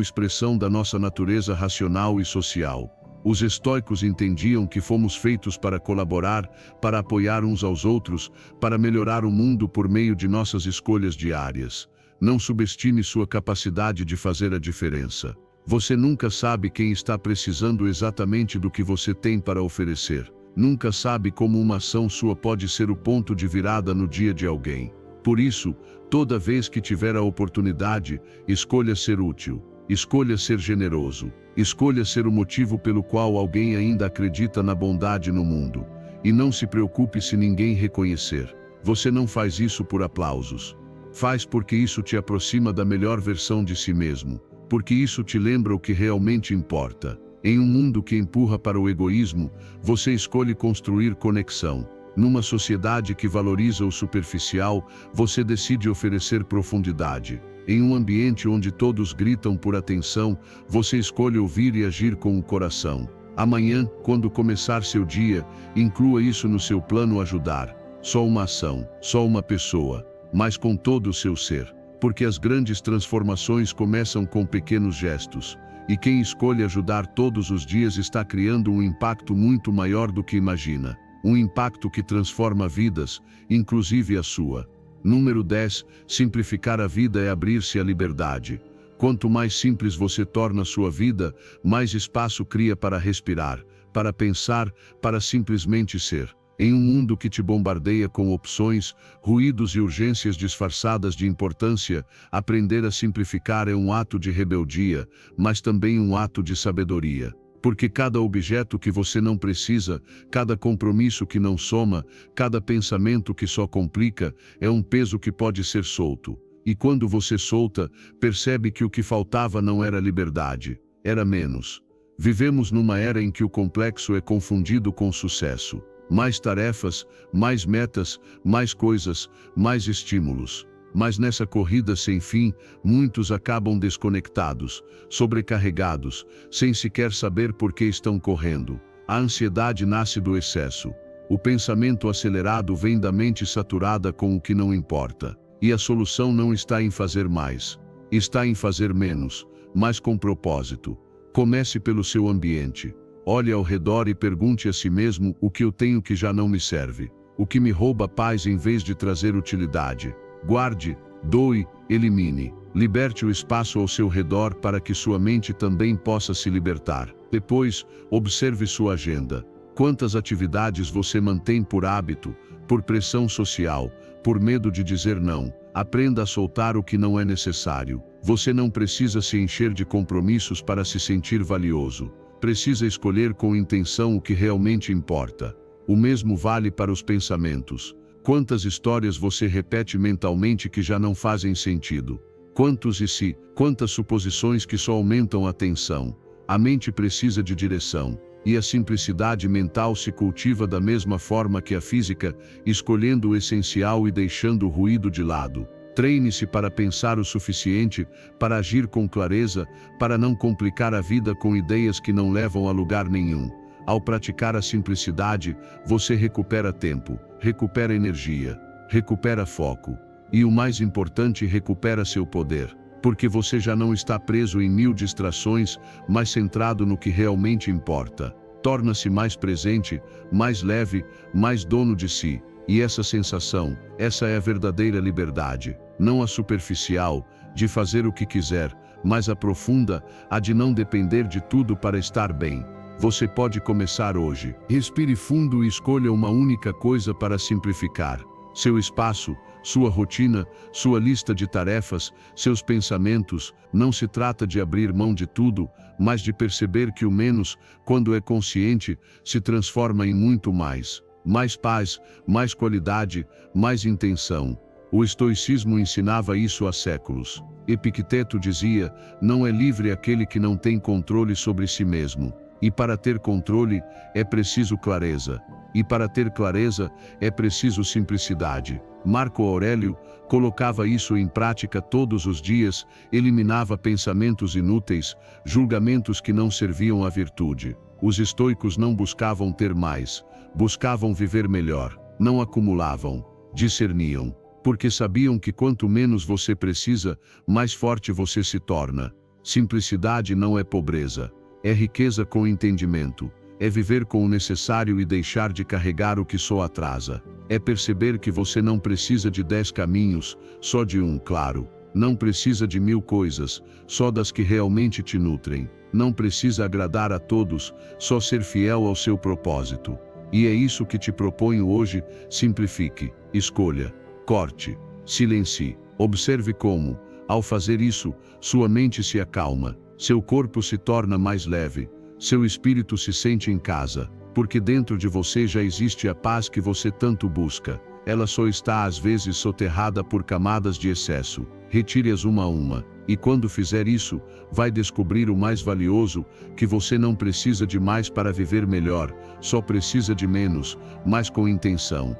expressão da nossa natureza racional e social. Os estoicos entendiam que fomos feitos para colaborar, para apoiar uns aos outros, para melhorar o mundo por meio de nossas escolhas diárias. Não subestime sua capacidade de fazer a diferença. Você nunca sabe quem está precisando exatamente do que você tem para oferecer. Nunca sabe como uma ação sua pode ser o ponto de virada no dia de alguém. Por isso, toda vez que tiver a oportunidade, escolha ser útil. Escolha ser generoso. Escolha ser o motivo pelo qual alguém ainda acredita na bondade no mundo. E não se preocupe se ninguém reconhecer. Você não faz isso por aplausos. Faz porque isso te aproxima da melhor versão de si mesmo. Porque isso te lembra o que realmente importa. Em um mundo que empurra para o egoísmo, você escolhe construir conexão. Numa sociedade que valoriza o superficial, você decide oferecer profundidade. Em um ambiente onde todos gritam por atenção, você escolhe ouvir e agir com o coração. Amanhã, quando começar seu dia, inclua isso no seu plano ajudar. Só uma ação, só uma pessoa, mas com todo o seu ser. Porque as grandes transformações começam com pequenos gestos, e quem escolhe ajudar todos os dias está criando um impacto muito maior do que imagina. Um impacto que transforma vidas, inclusive a sua. Número 10. Simplificar a vida é abrir-se à liberdade. Quanto mais simples você torna sua vida, mais espaço cria para respirar, para pensar, para simplesmente ser. Em um mundo que te bombardeia com opções, ruídos e urgências disfarçadas de importância, aprender a simplificar é um ato de rebeldia, mas também um ato de sabedoria. Porque cada objeto que você não precisa, cada compromisso que não soma, cada pensamento que só complica, é um peso que pode ser solto. E quando você solta, percebe que o que faltava não era liberdade, era menos. Vivemos numa era em que o complexo é confundido com sucesso. Mais tarefas, mais metas, mais coisas, mais estímulos. Mas nessa corrida sem fim, muitos acabam desconectados, sobrecarregados, sem sequer saber por que estão correndo. A ansiedade nasce do excesso. O pensamento acelerado vem da mente saturada com o que não importa. E a solução não está em fazer mais. Está em fazer menos, mas com propósito. Comece pelo seu ambiente. Olhe ao redor e pergunte a si mesmo o que eu tenho que já não me serve. O que me rouba paz em vez de trazer utilidade. Guarde, doe, elimine. Liberte o espaço ao seu redor para que sua mente também possa se libertar. Depois, observe sua agenda. Quantas atividades você mantém por hábito? por pressão social, por medo de dizer não. Aprenda a soltar o que não é necessário. Você não precisa se encher de compromissos para se sentir valioso. Precisa escolher com intenção o que realmente importa. O mesmo vale para os pensamentos. Quantas histórias você repete mentalmente que já não fazem sentido? Quantos e se, quantas suposições que só aumentam a tensão? A mente precisa de direção. E a simplicidade mental se cultiva da mesma forma que a física, escolhendo o essencial e deixando o ruído de lado. Treine-se para pensar o suficiente, para agir com clareza, para não complicar a vida com ideias que não levam a lugar nenhum. Ao praticar a simplicidade, você recupera tempo, recupera energia, recupera foco. E o mais importante, recupera seu poder. Porque você já não está preso em 1000 distrações, mas centrado no que realmente importa. Torna-se mais presente, mais leve, mais dono de si. E essa sensação, essa é a verdadeira liberdade. Não a superficial, de fazer o que quiser, mas a profunda, a de não depender de tudo para estar bem. Você pode começar hoje. Respire fundo e escolha uma única coisa para simplificar. Seu espaço, sua rotina, sua lista de tarefas, seus pensamentos. Não se trata de abrir mão de tudo, mas de perceber que o menos, quando é consciente, se transforma em muito mais. Mais paz, mais qualidade, mais intenção. O estoicismo ensinava isso há séculos. Epicteto dizia: não é livre aquele que não tem controle sobre si mesmo. E para ter controle, é preciso clareza. E para ter clareza, é preciso simplicidade. Marco Aurélio colocava isso em prática todos os dias, eliminava pensamentos inúteis, julgamentos que não serviam à virtude. Os estoicos não buscavam ter mais, buscavam viver melhor, não acumulavam, discerniam, porque sabiam que quanto menos você precisa, mais forte você se torna. Simplicidade não é pobreza. É riqueza com entendimento. É viver com o necessário e deixar de carregar o que só atrasa. É perceber que você não precisa de 10 caminhos, só de um, claro. Não precisa de 1000 coisas, só das que realmente te nutrem. Não precisa agradar a todos, só ser fiel ao seu propósito. E é isso que te proponho hoje: simplifique, escolha, corte, silencie. Observe como, ao fazer isso, sua mente se acalma. Seu corpo se torna mais leve, seu espírito se sente em casa, porque dentro de você já existe a paz que você tanto busca. Ela só está às vezes soterrada por camadas de excesso. Retire-as uma a uma, e quando fizer isso, vai descobrir o mais valioso, que você não precisa de mais para viver melhor, só precisa de menos, mas com intenção.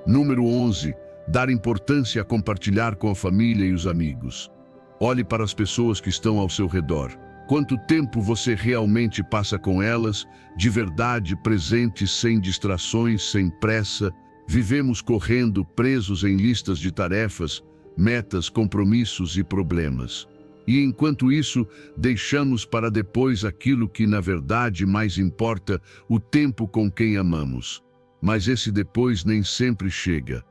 Número 11. Dar importância a compartilhar com a família e os amigos. Olhe para as pessoas que estão ao seu redor. Quanto tempo você realmente passa com elas, de verdade, presente, sem distrações, sem pressa? Vivemos correndo, presos em listas de tarefas, metas, compromissos e problemas. E enquanto isso, deixamos para depois aquilo que na verdade mais importa: o tempo com quem amamos. Mas esse depois nem sempre chega.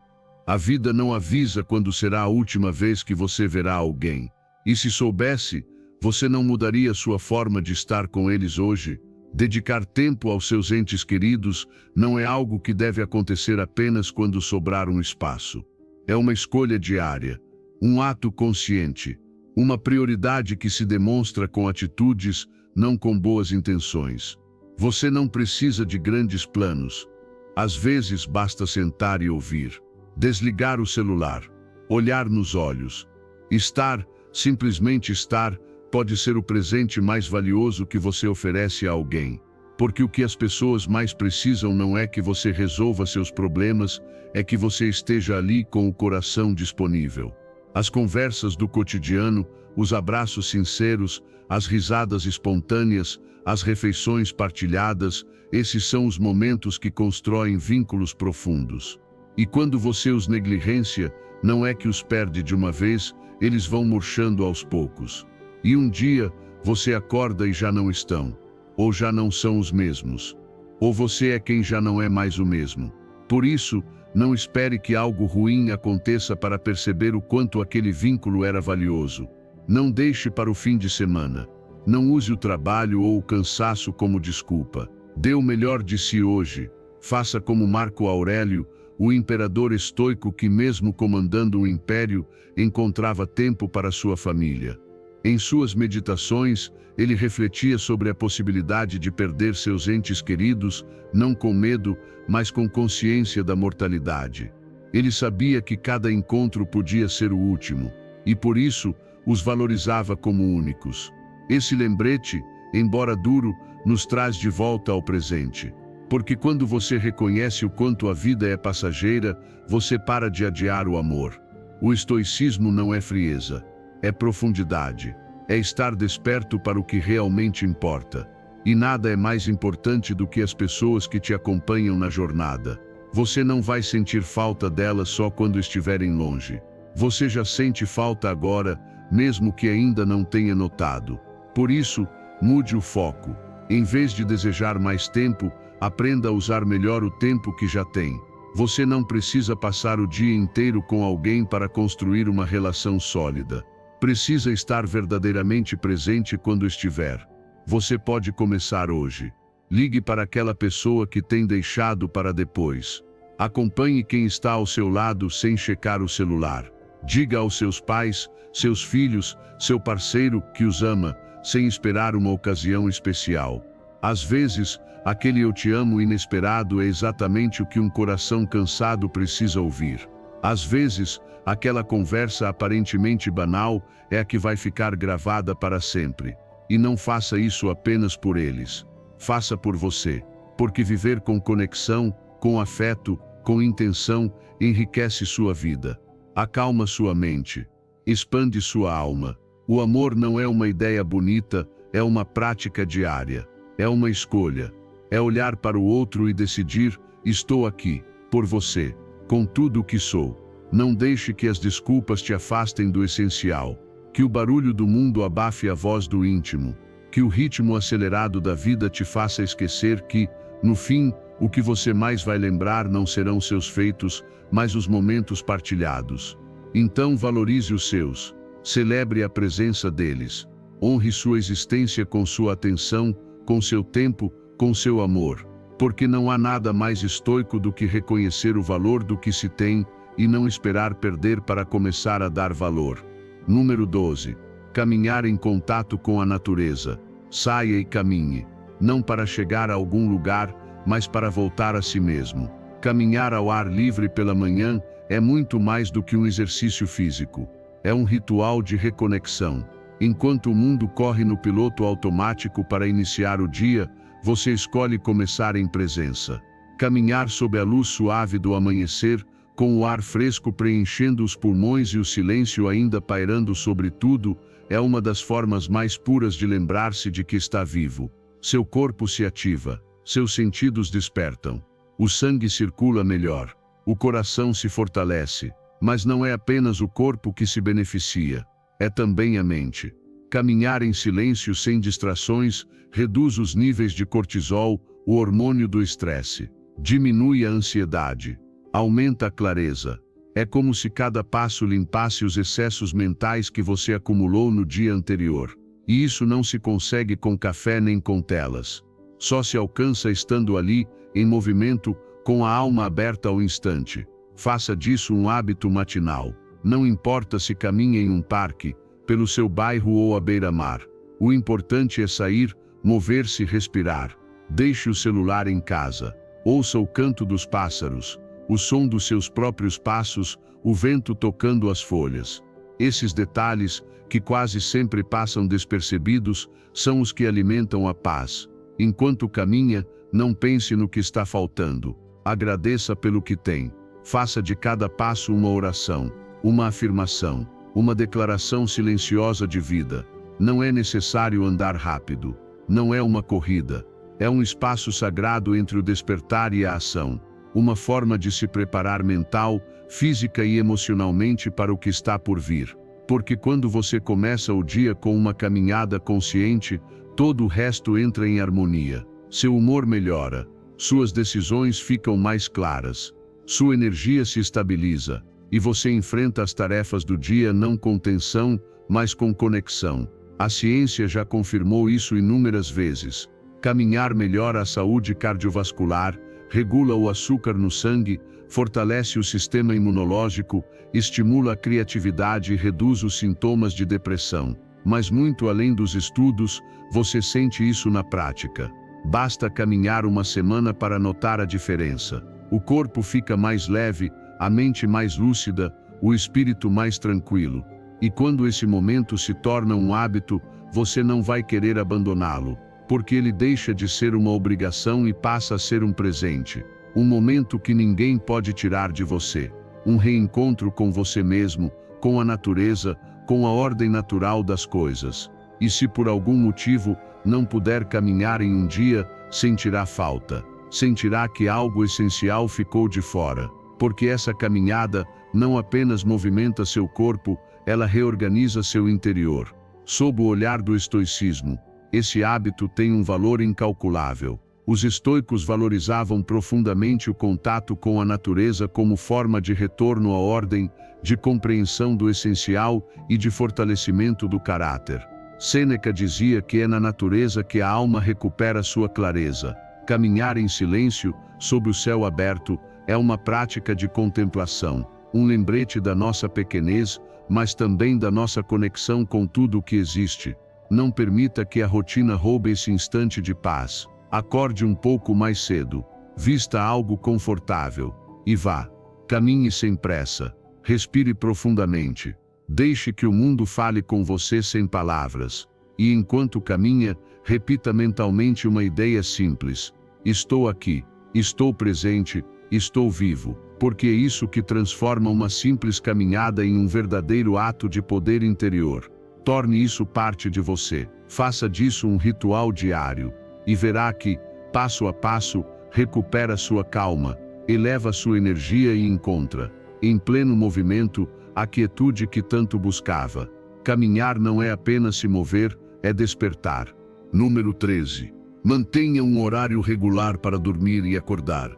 A vida não avisa quando será a última vez que você verá alguém. E se soubesse, você não mudaria sua forma de estar com eles hoje? Dedicar tempo aos seus entes queridos não é algo que deve acontecer apenas quando sobrar um espaço. É uma escolha diária, um ato consciente, uma prioridade que se demonstra com atitudes, não com boas intenções. Você não precisa de grandes planos. Às vezes basta sentar e ouvir, desligar o celular, olhar nos olhos. Estar, simplesmente estar, pode ser o presente mais valioso que você oferece a alguém. Porque o que as pessoas mais precisam não é que você resolva seus problemas, é que você esteja ali com o coração disponível. As conversas do cotidiano, os abraços sinceros, as risadas espontâneas, as refeições partilhadas, esses são os momentos que constroem vínculos profundos. E quando você os negligencia, não é que os perde de uma vez, eles vão murchando aos poucos. E um dia, você acorda e já não estão. Ou já não são os mesmos. Ou você é quem já não é mais o mesmo. Por isso, não espere que algo ruim aconteça para perceber o quanto aquele vínculo era valioso. Não deixe para o fim de semana. Não use o trabalho ou o cansaço como desculpa. Dê o melhor de si hoje. Faça como Marco Aurélio: o imperador estoico que, mesmo comandando um império, encontrava tempo para sua família. Em suas meditações, ele refletia sobre a possibilidade de perder seus entes queridos, não com medo, mas com consciência da mortalidade. Ele sabia que cada encontro podia ser o último, e por isso os valorizava como únicos. Esse lembrete, embora duro, nos traz de volta ao presente. Porque quando você reconhece o quanto a vida é passageira, você para de adiar o amor. O estoicismo não é frieza, é profundidade. É estar desperto para o que realmente importa. E nada é mais importante do que as pessoas que te acompanham na jornada. Você não vai sentir falta delas só quando estiverem longe. Você já sente falta agora, mesmo que ainda não tenha notado. Por isso, mude o foco. Em vez de desejar mais tempo, aprenda a usar melhor o tempo que já tem. Você não precisa passar o dia inteiro com alguém para construir uma relação sólida. Precisa estar verdadeiramente presente quando estiver. Você pode começar hoje. Ligue para aquela pessoa que tem deixado para depois. Acompanhe quem está ao seu lado sem checar o celular. Diga aos seus pais, seus filhos, seu parceiro que os ama, sem esperar uma ocasião especial. Às vezes, aquele "eu te amo" inesperado é exatamente o que um coração cansado precisa ouvir. Às vezes, aquela conversa aparentemente banal é a que vai ficar gravada para sempre. E não faça isso apenas por eles. Faça por você. Porque viver com conexão, com afeto, com intenção, enriquece sua vida. Acalma sua mente. Expande sua alma. O amor não é uma ideia bonita, é uma prática diária. É uma escolha. É olhar para o outro e decidir: estou aqui, por você, com tudo o que sou. Não deixe que as desculpas te afastem do essencial. Que o barulho do mundo abafe a voz do íntimo. Que o ritmo acelerado da vida te faça esquecer que, no fim, o que você mais vai lembrar não serão seus feitos, mas os momentos partilhados. Então valorize os seus. Celebre a presença deles. Honre sua existência com sua atenção, com seu tempo, com seu amor. Porque não há nada mais estoico do que reconhecer o valor do que se tem e não esperar perder para começar a dar valor. Número 12. Caminhar em contato com a natureza. Saia e caminhe. Não para chegar a algum lugar, mas para voltar a si mesmo. Caminhar ao ar livre pela manhã é muito mais do que um exercício físico. É um ritual de reconexão. Enquanto o mundo corre no piloto automático para iniciar o dia, você escolhe começar em presença. Caminhar sob a luz suave do amanhecer, com o ar fresco preenchendo os pulmões e o silêncio ainda pairando sobre tudo, é uma das formas mais puras de lembrar-se de que está vivo. Seu corpo se ativa, seus sentidos despertam. O sangue circula melhor, o coração se fortalece. Mas não é apenas o corpo que se beneficia, é também a mente. Caminhar em silêncio sem distrações reduz os níveis de cortisol, o hormônio do estresse. Diminui a ansiedade. Aumenta a clareza. É como se cada passo limpasse os excessos mentais que você acumulou no dia anterior. E isso não se consegue com café nem com telas. Só se alcança estando ali, em movimento, com a alma aberta ao instante. Faça disso um hábito matinal. Não importa se caminha em um parque, pelo seu bairro ou à beira-mar. O importante é sair, mover-se e respirar. Deixe o celular em casa. Ouça o canto dos pássaros, o som dos seus próprios passos, o vento tocando as folhas. Esses detalhes, que quase sempre passam despercebidos, são os que alimentam a paz. Enquanto caminha, não pense no que está faltando. Agradeça pelo que tem. Faça de cada passo uma oração, uma afirmação, uma declaração silenciosa de vida. Não é necessário andar rápido. Não é uma corrida. É um espaço sagrado entre o despertar e a ação. Uma forma de se preparar mental, física e emocionalmente para o que está por vir. Porque quando você começa o dia com uma caminhada consciente, todo o resto entra em harmonia. Seu humor melhora. Suas decisões ficam mais claras. Sua energia se estabiliza. E você enfrenta as tarefas do dia não com tensão, mas com conexão. A ciência já confirmou isso inúmeras vezes. Caminhar melhora a saúde cardiovascular, regula o açúcar no sangue, fortalece o sistema imunológico, estimula a criatividade e reduz os sintomas de depressão. Mas muito além dos estudos, você sente isso na prática. Basta caminhar uma semana para notar a diferença. O corpo fica mais leve, a mente mais lúcida, o espírito mais tranquilo. E quando esse momento se torna um hábito, você não vai querer abandoná-lo, porque ele deixa de ser uma obrigação e passa a ser um presente. Um momento que ninguém pode tirar de você. Um reencontro com você mesmo, com a natureza, com a ordem natural das coisas. E se por algum motivo não puder caminhar em um dia, sentirá falta. Sentirá que algo essencial ficou de fora. Porque essa caminhada não apenas movimenta seu corpo, ela reorganiza seu interior. Sob o olhar do estoicismo, esse hábito tem um valor incalculável. Os estoicos valorizavam profundamente o contato com a natureza como forma de retorno à ordem, de compreensão do essencial e de fortalecimento do caráter. Sêneca dizia que é na natureza que a alma recupera sua clareza. Caminhar em silêncio, sob o céu aberto, é uma prática de contemplação, um lembrete da nossa pequenez, mas também da nossa conexão com tudo o que existe. Não permita que a rotina roube esse instante de paz. Acorde um pouco mais cedo, vista algo confortável e vá. Caminhe sem pressa, respire profundamente. Deixe que o mundo fale com você sem palavras. E enquanto caminha, repita mentalmente uma ideia simples. Estou aqui, estou presente, estou vivo. Porque é isso que transforma uma simples caminhada em um verdadeiro ato de poder interior. Torne isso parte de você. Faça disso um ritual diário. E verá que, passo a passo, recupera sua calma, eleva sua energia e encontra, em pleno movimento, a quietude que tanto buscava. Caminhar não é apenas se mover, é despertar. Número 13. Mantenha um horário regular para dormir e acordar.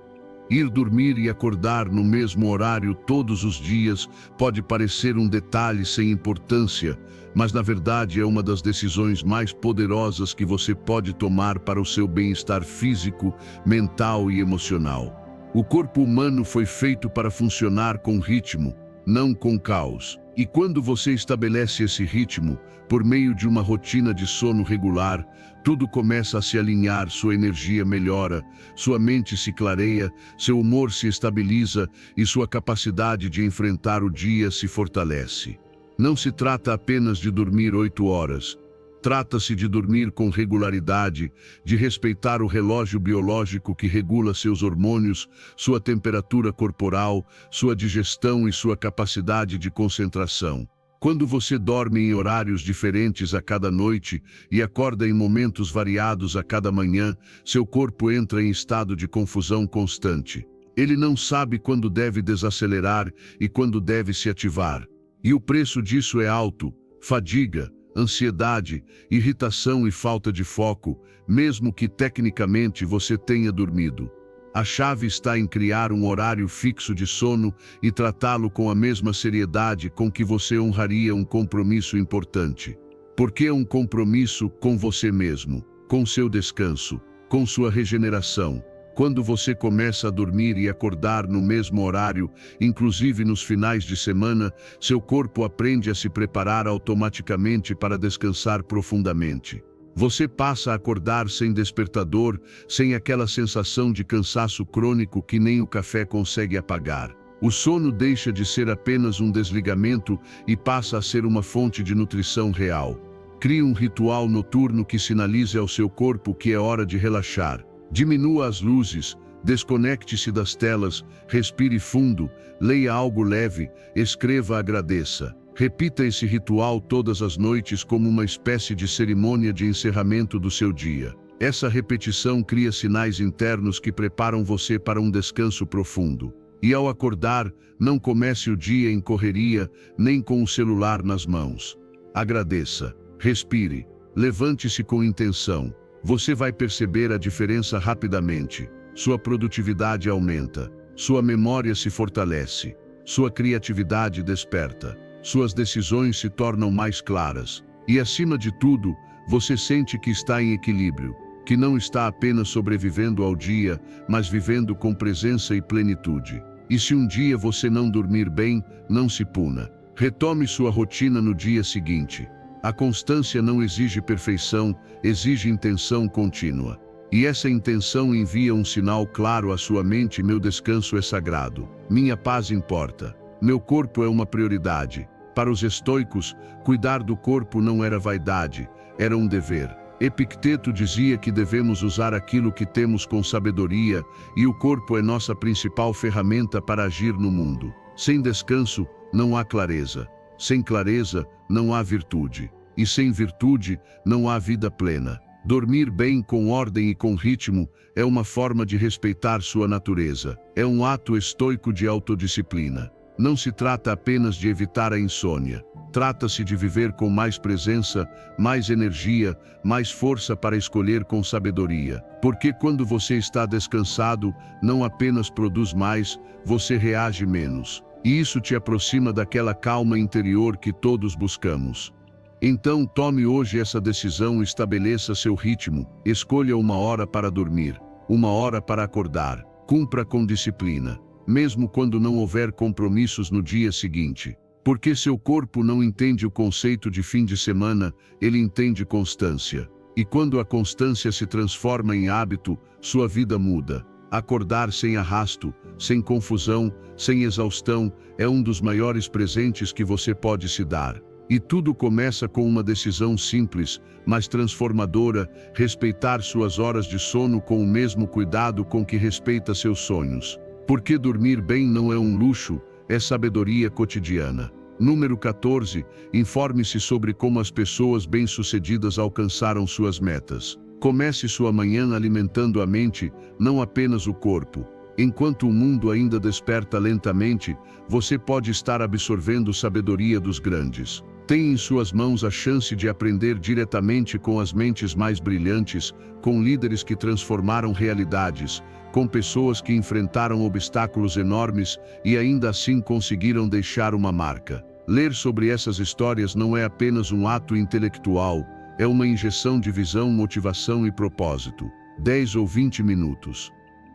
Ir dormir e acordar no mesmo horário todos os dias pode parecer um detalhe sem importância, mas na verdade é uma das decisões mais poderosas que você pode tomar para o seu bem-estar físico, mental e emocional. O corpo humano foi feito para funcionar com ritmo, não com caos. E quando você estabelece esse ritmo, por meio de uma rotina de sono regular, tudo começa a se alinhar, sua energia melhora, sua mente se clareia, seu humor se estabiliza e sua capacidade de enfrentar o dia se fortalece. Não se trata apenas de dormir 8 horas. Trata-se de dormir com regularidade, de respeitar o relógio biológico que regula seus hormônios, sua temperatura corporal, sua digestão e sua capacidade de concentração. Quando você dorme em horários diferentes a cada noite e acorda em momentos variados a cada manhã, seu corpo entra em estado de confusão constante. Ele não sabe quando deve desacelerar e quando deve se ativar. E o preço disso é alto: fadiga, ansiedade, irritação e falta de foco, mesmo que tecnicamente você tenha dormido. A chave está em criar um horário fixo de sono e tratá-lo com a mesma seriedade com que você honraria um compromisso importante. Porque é um compromisso com você mesmo, com seu descanso, com sua regeneração. Quando você começa a dormir e acordar no mesmo horário, inclusive nos finais de semana, seu corpo aprende a se preparar automaticamente para descansar profundamente. Você passa a acordar sem despertador, sem aquela sensação de cansaço crônico que nem o café consegue apagar. O sono deixa de ser apenas um desligamento e passa a ser uma fonte de nutrição real. Crie um ritual noturno que sinalize ao seu corpo que é hora de relaxar. Diminua as luzes, desconecte-se das telas, respire fundo, leia algo leve, escreva, agradeça. Repita esse ritual todas as noites como uma espécie de cerimônia de encerramento do seu dia. Essa repetição cria sinais internos que preparam você para um descanso profundo. E ao acordar, não comece o dia em correria, nem com o celular nas mãos. Agradeça, respire, levante-se com intenção. Você vai perceber a diferença rapidamente. Sua produtividade aumenta, sua memória se fortalece, sua criatividade desperta. Suas decisões se tornam mais claras. E, acima de tudo, você sente que está em equilíbrio, que não está apenas sobrevivendo ao dia, mas vivendo com presença e plenitude. E se um dia você não dormir bem, não se puna. Retome sua rotina no dia seguinte. A constância não exige perfeição, exige intenção contínua. E essa intenção envia um sinal claro à sua mente: meu descanso é sagrado, minha paz importa, meu corpo é uma prioridade. Para os estoicos, cuidar do corpo não era vaidade, era um dever. Epicteto dizia que devemos usar aquilo que temos com sabedoria, e o corpo é nossa principal ferramenta para agir no mundo. Sem descanso, não há clareza. Sem clareza, não há virtude. E sem virtude, não há vida plena. Dormir bem com ordem e com ritmo é uma forma de respeitar sua natureza. É um ato estoico de autodisciplina. Não se trata apenas de evitar a insônia. Trata-se de viver com mais presença, mais energia, mais força para escolher com sabedoria. Porque quando você está descansado, não apenas produz mais, você reage menos. E isso te aproxima daquela calma interior que todos buscamos. Então tome hoje essa decisão, estabeleça seu ritmo, escolha 1 hora para dormir, 1 hora para acordar, cumpra com disciplina, mesmo quando não houver compromissos no dia seguinte. Porque seu corpo não entende o conceito de fim de semana, ele entende constância. E quando a constância se transforma em hábito, sua vida muda. Acordar sem arrasto, sem confusão, sem exaustão, é um dos maiores presentes que você pode se dar. E tudo começa com uma decisão simples, mas transformadora: respeitar suas horas de sono com o mesmo cuidado com que respeita seus sonhos. Porque dormir bem não é um luxo, é sabedoria cotidiana. Número 14. Informe-se sobre como as pessoas bem-sucedidas alcançaram suas metas. Comece sua manhã alimentando a mente, não apenas o corpo. Enquanto o mundo ainda desperta lentamente, você pode estar absorvendo sabedoria dos grandes. Tem em suas mãos a chance de aprender diretamente com as mentes mais brilhantes, com líderes que transformaram realidades, com pessoas que enfrentaram obstáculos enormes e ainda assim conseguiram deixar uma marca. Ler sobre essas histórias não é apenas um ato intelectual, é uma injeção de visão, motivação e propósito. 10 ou 20 minutos.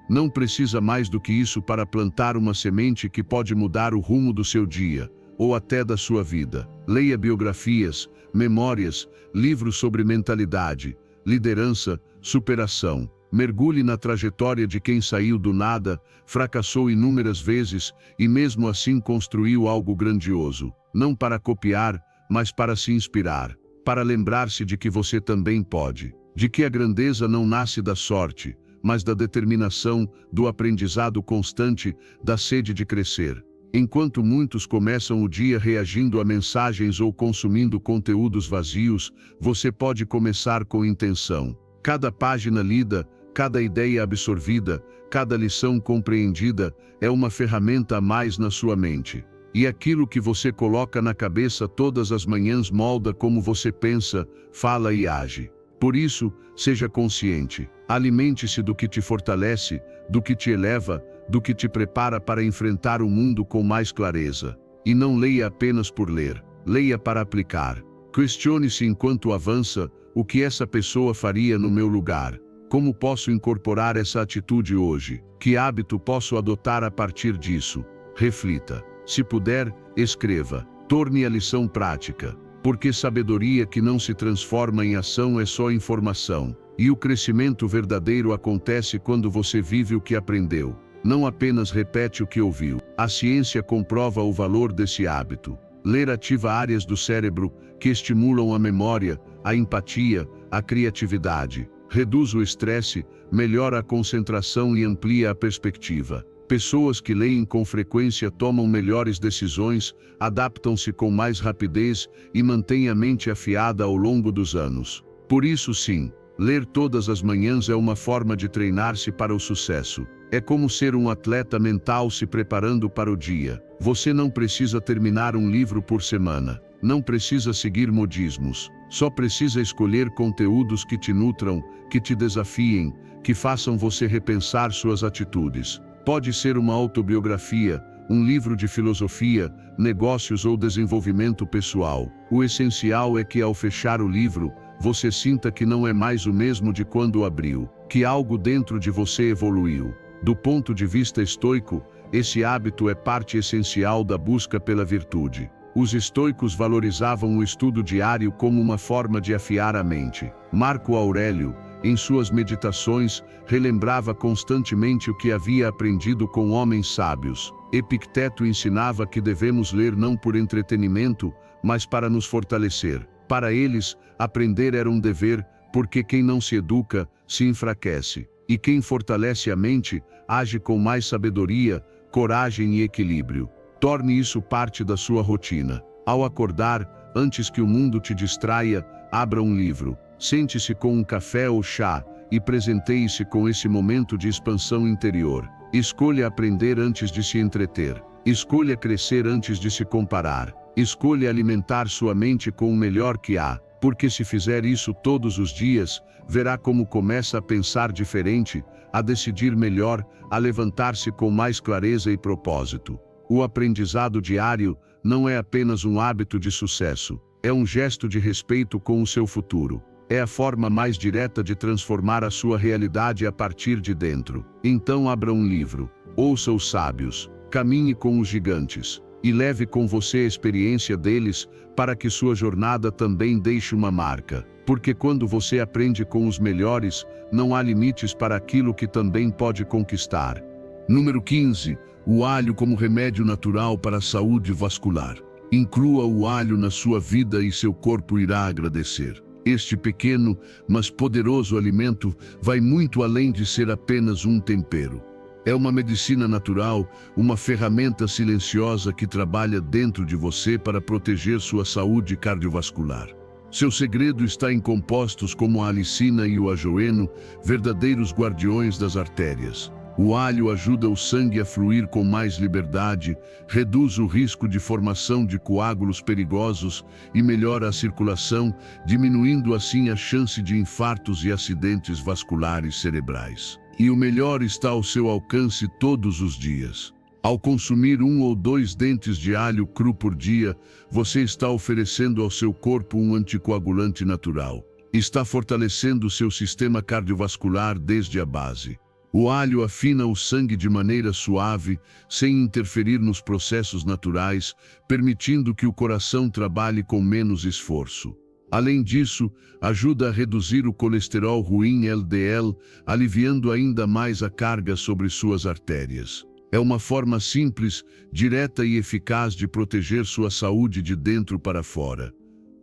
Não precisa mais do que isso para plantar uma semente que pode mudar o rumo do seu dia, ou até da sua vida. Leia biografias, memórias, livros sobre mentalidade, liderança, superação. Mergulhe na trajetória de quem saiu do nada, fracassou inúmeras vezes e mesmo assim construiu algo grandioso. Não para copiar, mas para se inspirar. Para lembrar-se de que você também pode. De que a grandeza não nasce da sorte, mas da determinação, do aprendizado constante, da sede de crescer. Enquanto muitos começam o dia reagindo a mensagens ou consumindo conteúdos vazios, você pode começar com intenção. Cada página lida, cada ideia absorvida, cada lição compreendida é uma ferramenta a mais na sua mente. E aquilo que você coloca na cabeça todas as manhãs molda como você pensa, fala e age. Por isso, seja consciente. Alimente-se do que te fortalece, do que te eleva, do que te prepara para enfrentar o mundo com mais clareza. E não leia apenas por ler, leia para aplicar. Questione-se enquanto avança: o que essa pessoa faria no meu lugar? Como posso incorporar essa atitude hoje? Que hábito posso adotar a partir disso? Reflita. Se puder, escreva. Torne a lição prática. Porque sabedoria que não se transforma em ação é só informação. E o crescimento verdadeiro acontece quando você vive o que aprendeu. Não apenas repete o que ouviu. A ciência comprova o valor desse hábito. Ler ativa áreas do cérebro que estimulam a memória, a empatia, a criatividade. Reduz o estresse, melhora a concentração e amplia a perspectiva. Pessoas que leem com frequência tomam melhores decisões, adaptam-se com mais rapidez e mantêm a mente afiada ao longo dos anos. Por isso, sim, ler todas as manhãs é uma forma de treinar-se para o sucesso. É como ser um atleta mental se preparando para o dia. Você não precisa terminar um livro por semana. Não precisa seguir modismos. Só precisa escolher conteúdos que te nutram, que te desafiem, que façam você repensar suas atitudes. Pode ser uma autobiografia, um livro de filosofia, negócios ou desenvolvimento pessoal. O essencial é que ao fechar o livro, você sinta que não é mais o mesmo de quando o abriu, que algo dentro de você evoluiu. Do ponto de vista estoico, Esse hábito é parte essencial da busca pela virtude. Os estoicos valorizavam o estudo diário como uma forma de afiar a mente. Marco Aurélio, em suas meditações, relembrava constantemente o que havia aprendido com homens sábios. Epicteto ensinava que devemos ler não por entretenimento, mas para nos fortalecer. Para eles, aprender era um dever, porque quem não se educa, se enfraquece. E quem fortalece a mente, age com mais sabedoria, coragem e equilíbrio. Torne isso parte da sua rotina. Ao acordar, antes que o mundo te distraia, abra um livro. Sente-se com um café ou chá e presenteie-se com esse momento de expansão interior. Escolha aprender antes de se entreter. Escolha crescer antes de se comparar. Escolha alimentar sua mente com o melhor que há, porque se fizer isso todos os dias, verá como começa a pensar diferente, a decidir melhor, a levantar-se com mais clareza e propósito. O aprendizado diário não é apenas um hábito de sucesso, é um gesto de respeito com o seu futuro. É a forma mais direta de transformar a sua realidade a partir de dentro. Então abra um livro, ouça os sábios, caminhe com os gigantes, e leve com você a experiência deles, para que sua jornada também deixe uma marca. Porque quando você aprende com os melhores, não há limites para aquilo que também pode conquistar. Número 15. O alho como remédio natural para a saúde vascular. Inclua o alho na sua vida e seu corpo irá agradecer. Este pequeno, mas poderoso alimento vai muito além de ser apenas um tempero. É uma medicina natural, uma ferramenta silenciosa que trabalha dentro de você para proteger sua saúde cardiovascular. Seu segredo está em compostos como a alicina e o ajoeno, verdadeiros guardiões das artérias. O alho ajuda o sangue a fluir com mais liberdade, reduz o risco de formação de coágulos perigosos e melhora a circulação, diminuindo assim a chance de infartos e acidentes vasculares cerebrais. E o melhor está ao seu alcance todos os dias. Ao consumir 1 ou 2 dentes de alho cru por dia, você está oferecendo ao seu corpo um anticoagulante natural. Está fortalecendo seu sistema cardiovascular desde a base. O alho afina o sangue de maneira suave, sem interferir nos processos naturais, permitindo que o coração trabalhe com menos esforço. Além disso, ajuda a reduzir o colesterol ruim LDL, aliviando ainda mais a carga sobre suas artérias. É uma forma simples, direta e eficaz de proteger sua saúde de dentro para fora.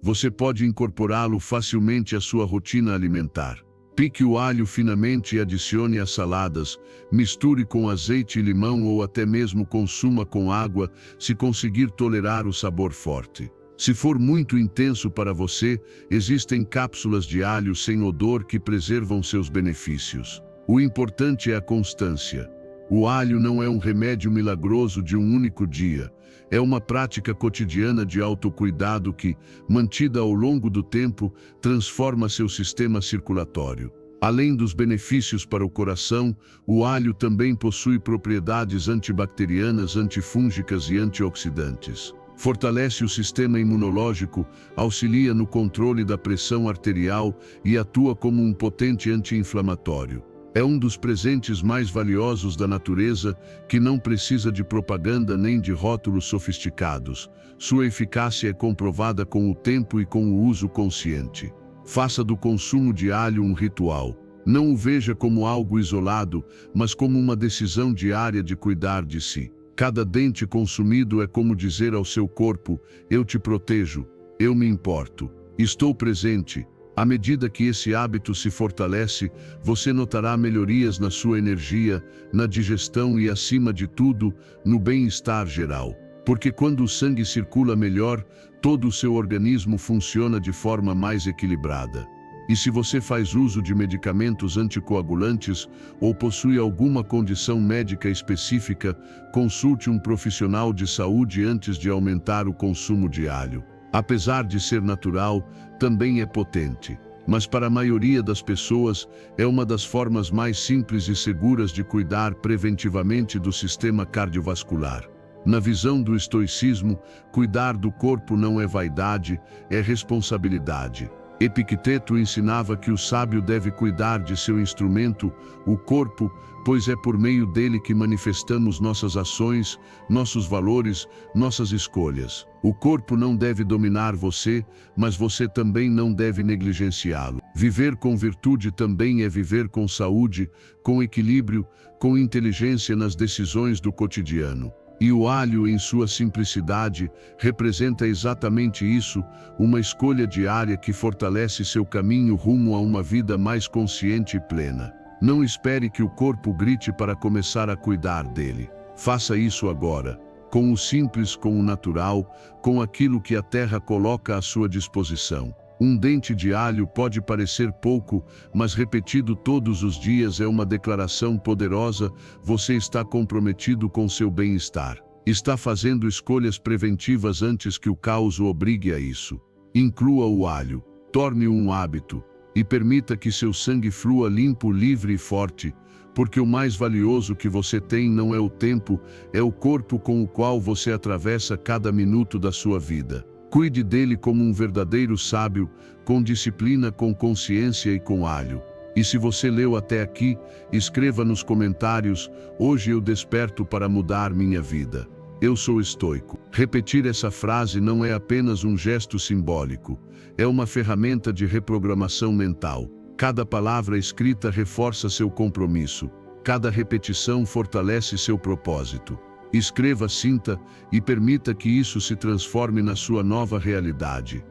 Você pode incorporá-lo facilmente à sua rotina alimentar. Pique o alho finamente e adicione às saladas, misture com azeite e limão ou até mesmo consuma com água, se conseguir tolerar o sabor forte. Se for muito intenso para você, existem cápsulas de alho sem odor que preservam seus benefícios. O importante é a constância. O alho não é um remédio milagroso de um único dia. É uma prática cotidiana de autocuidado que, mantida ao longo do tempo, transforma seu sistema circulatório. Além dos benefícios para o coração, o alho também possui propriedades antibacterianas, antifúngicas e antioxidantes. Fortalece o sistema imunológico, auxilia no controle da pressão arterial e atua como um potente anti-inflamatório. É um dos presentes mais valiosos da natureza que não precisa de propaganda nem de rótulos sofisticados. Sua eficácia é comprovada com o tempo e com o uso consciente. Faça do consumo de alho um ritual. Não o veja como algo isolado, mas como uma decisão diária de cuidar de si. Cada dente consumido é como dizer ao seu corpo: eu te protejo, eu me importo, estou presente. À medida que esse hábito se fortalece, você notará melhorias na sua energia, na digestão e, acima de tudo, no bem-estar geral. Porque quando o sangue circula melhor, todo o seu organismo funciona de forma mais equilibrada. E se você faz uso de medicamentos anticoagulantes ou possui alguma condição médica específica, consulte um profissional de saúde antes de aumentar o consumo de alho. Apesar de ser natural, também é potente. Mas para a maioria das pessoas, é uma das formas mais simples e seguras de cuidar preventivamente do sistema cardiovascular. Na visão do estoicismo, cuidar do corpo não é vaidade, é responsabilidade. Epicteto ensinava que o sábio deve cuidar de seu instrumento, o corpo, pois é por meio dele que manifestamos nossas ações, nossos valores, nossas escolhas. O corpo não deve dominar você, mas você também não deve negligenciá-lo. Viver com virtude também é viver com saúde, com equilíbrio, com inteligência nas decisões do cotidiano. E o alho, em sua simplicidade, representa exatamente isso, uma escolha diária que fortalece seu caminho rumo a uma vida mais consciente e plena. Não espere que o corpo grite para começar a cuidar dele. Faça isso agora, com o simples, com o natural, com aquilo que a terra coloca à sua disposição. Um dente de alho pode parecer pouco, mas repetido todos os dias é uma declaração poderosa. Você está comprometido com seu bem-estar. Está fazendo escolhas preventivas antes que o caos o obrigue a isso. Inclua o alho, torne-o um hábito, e permita que seu sangue flua limpo, livre e forte, porque o mais valioso que você tem não é o tempo, é o corpo com o qual você atravessa cada minuto da sua vida. Cuide dele como um verdadeiro sábio, com disciplina, com consciência e com alho. E se você leu até aqui, escreva nos comentários: hoje eu desperto para mudar minha vida. Eu sou estoico. Repetir essa frase não é apenas um gesto simbólico, é uma ferramenta de reprogramação mental. Cada palavra escrita reforça seu compromisso, cada repetição fortalece seu propósito. Escreva, sinta e permita que isso se transforme na sua nova realidade.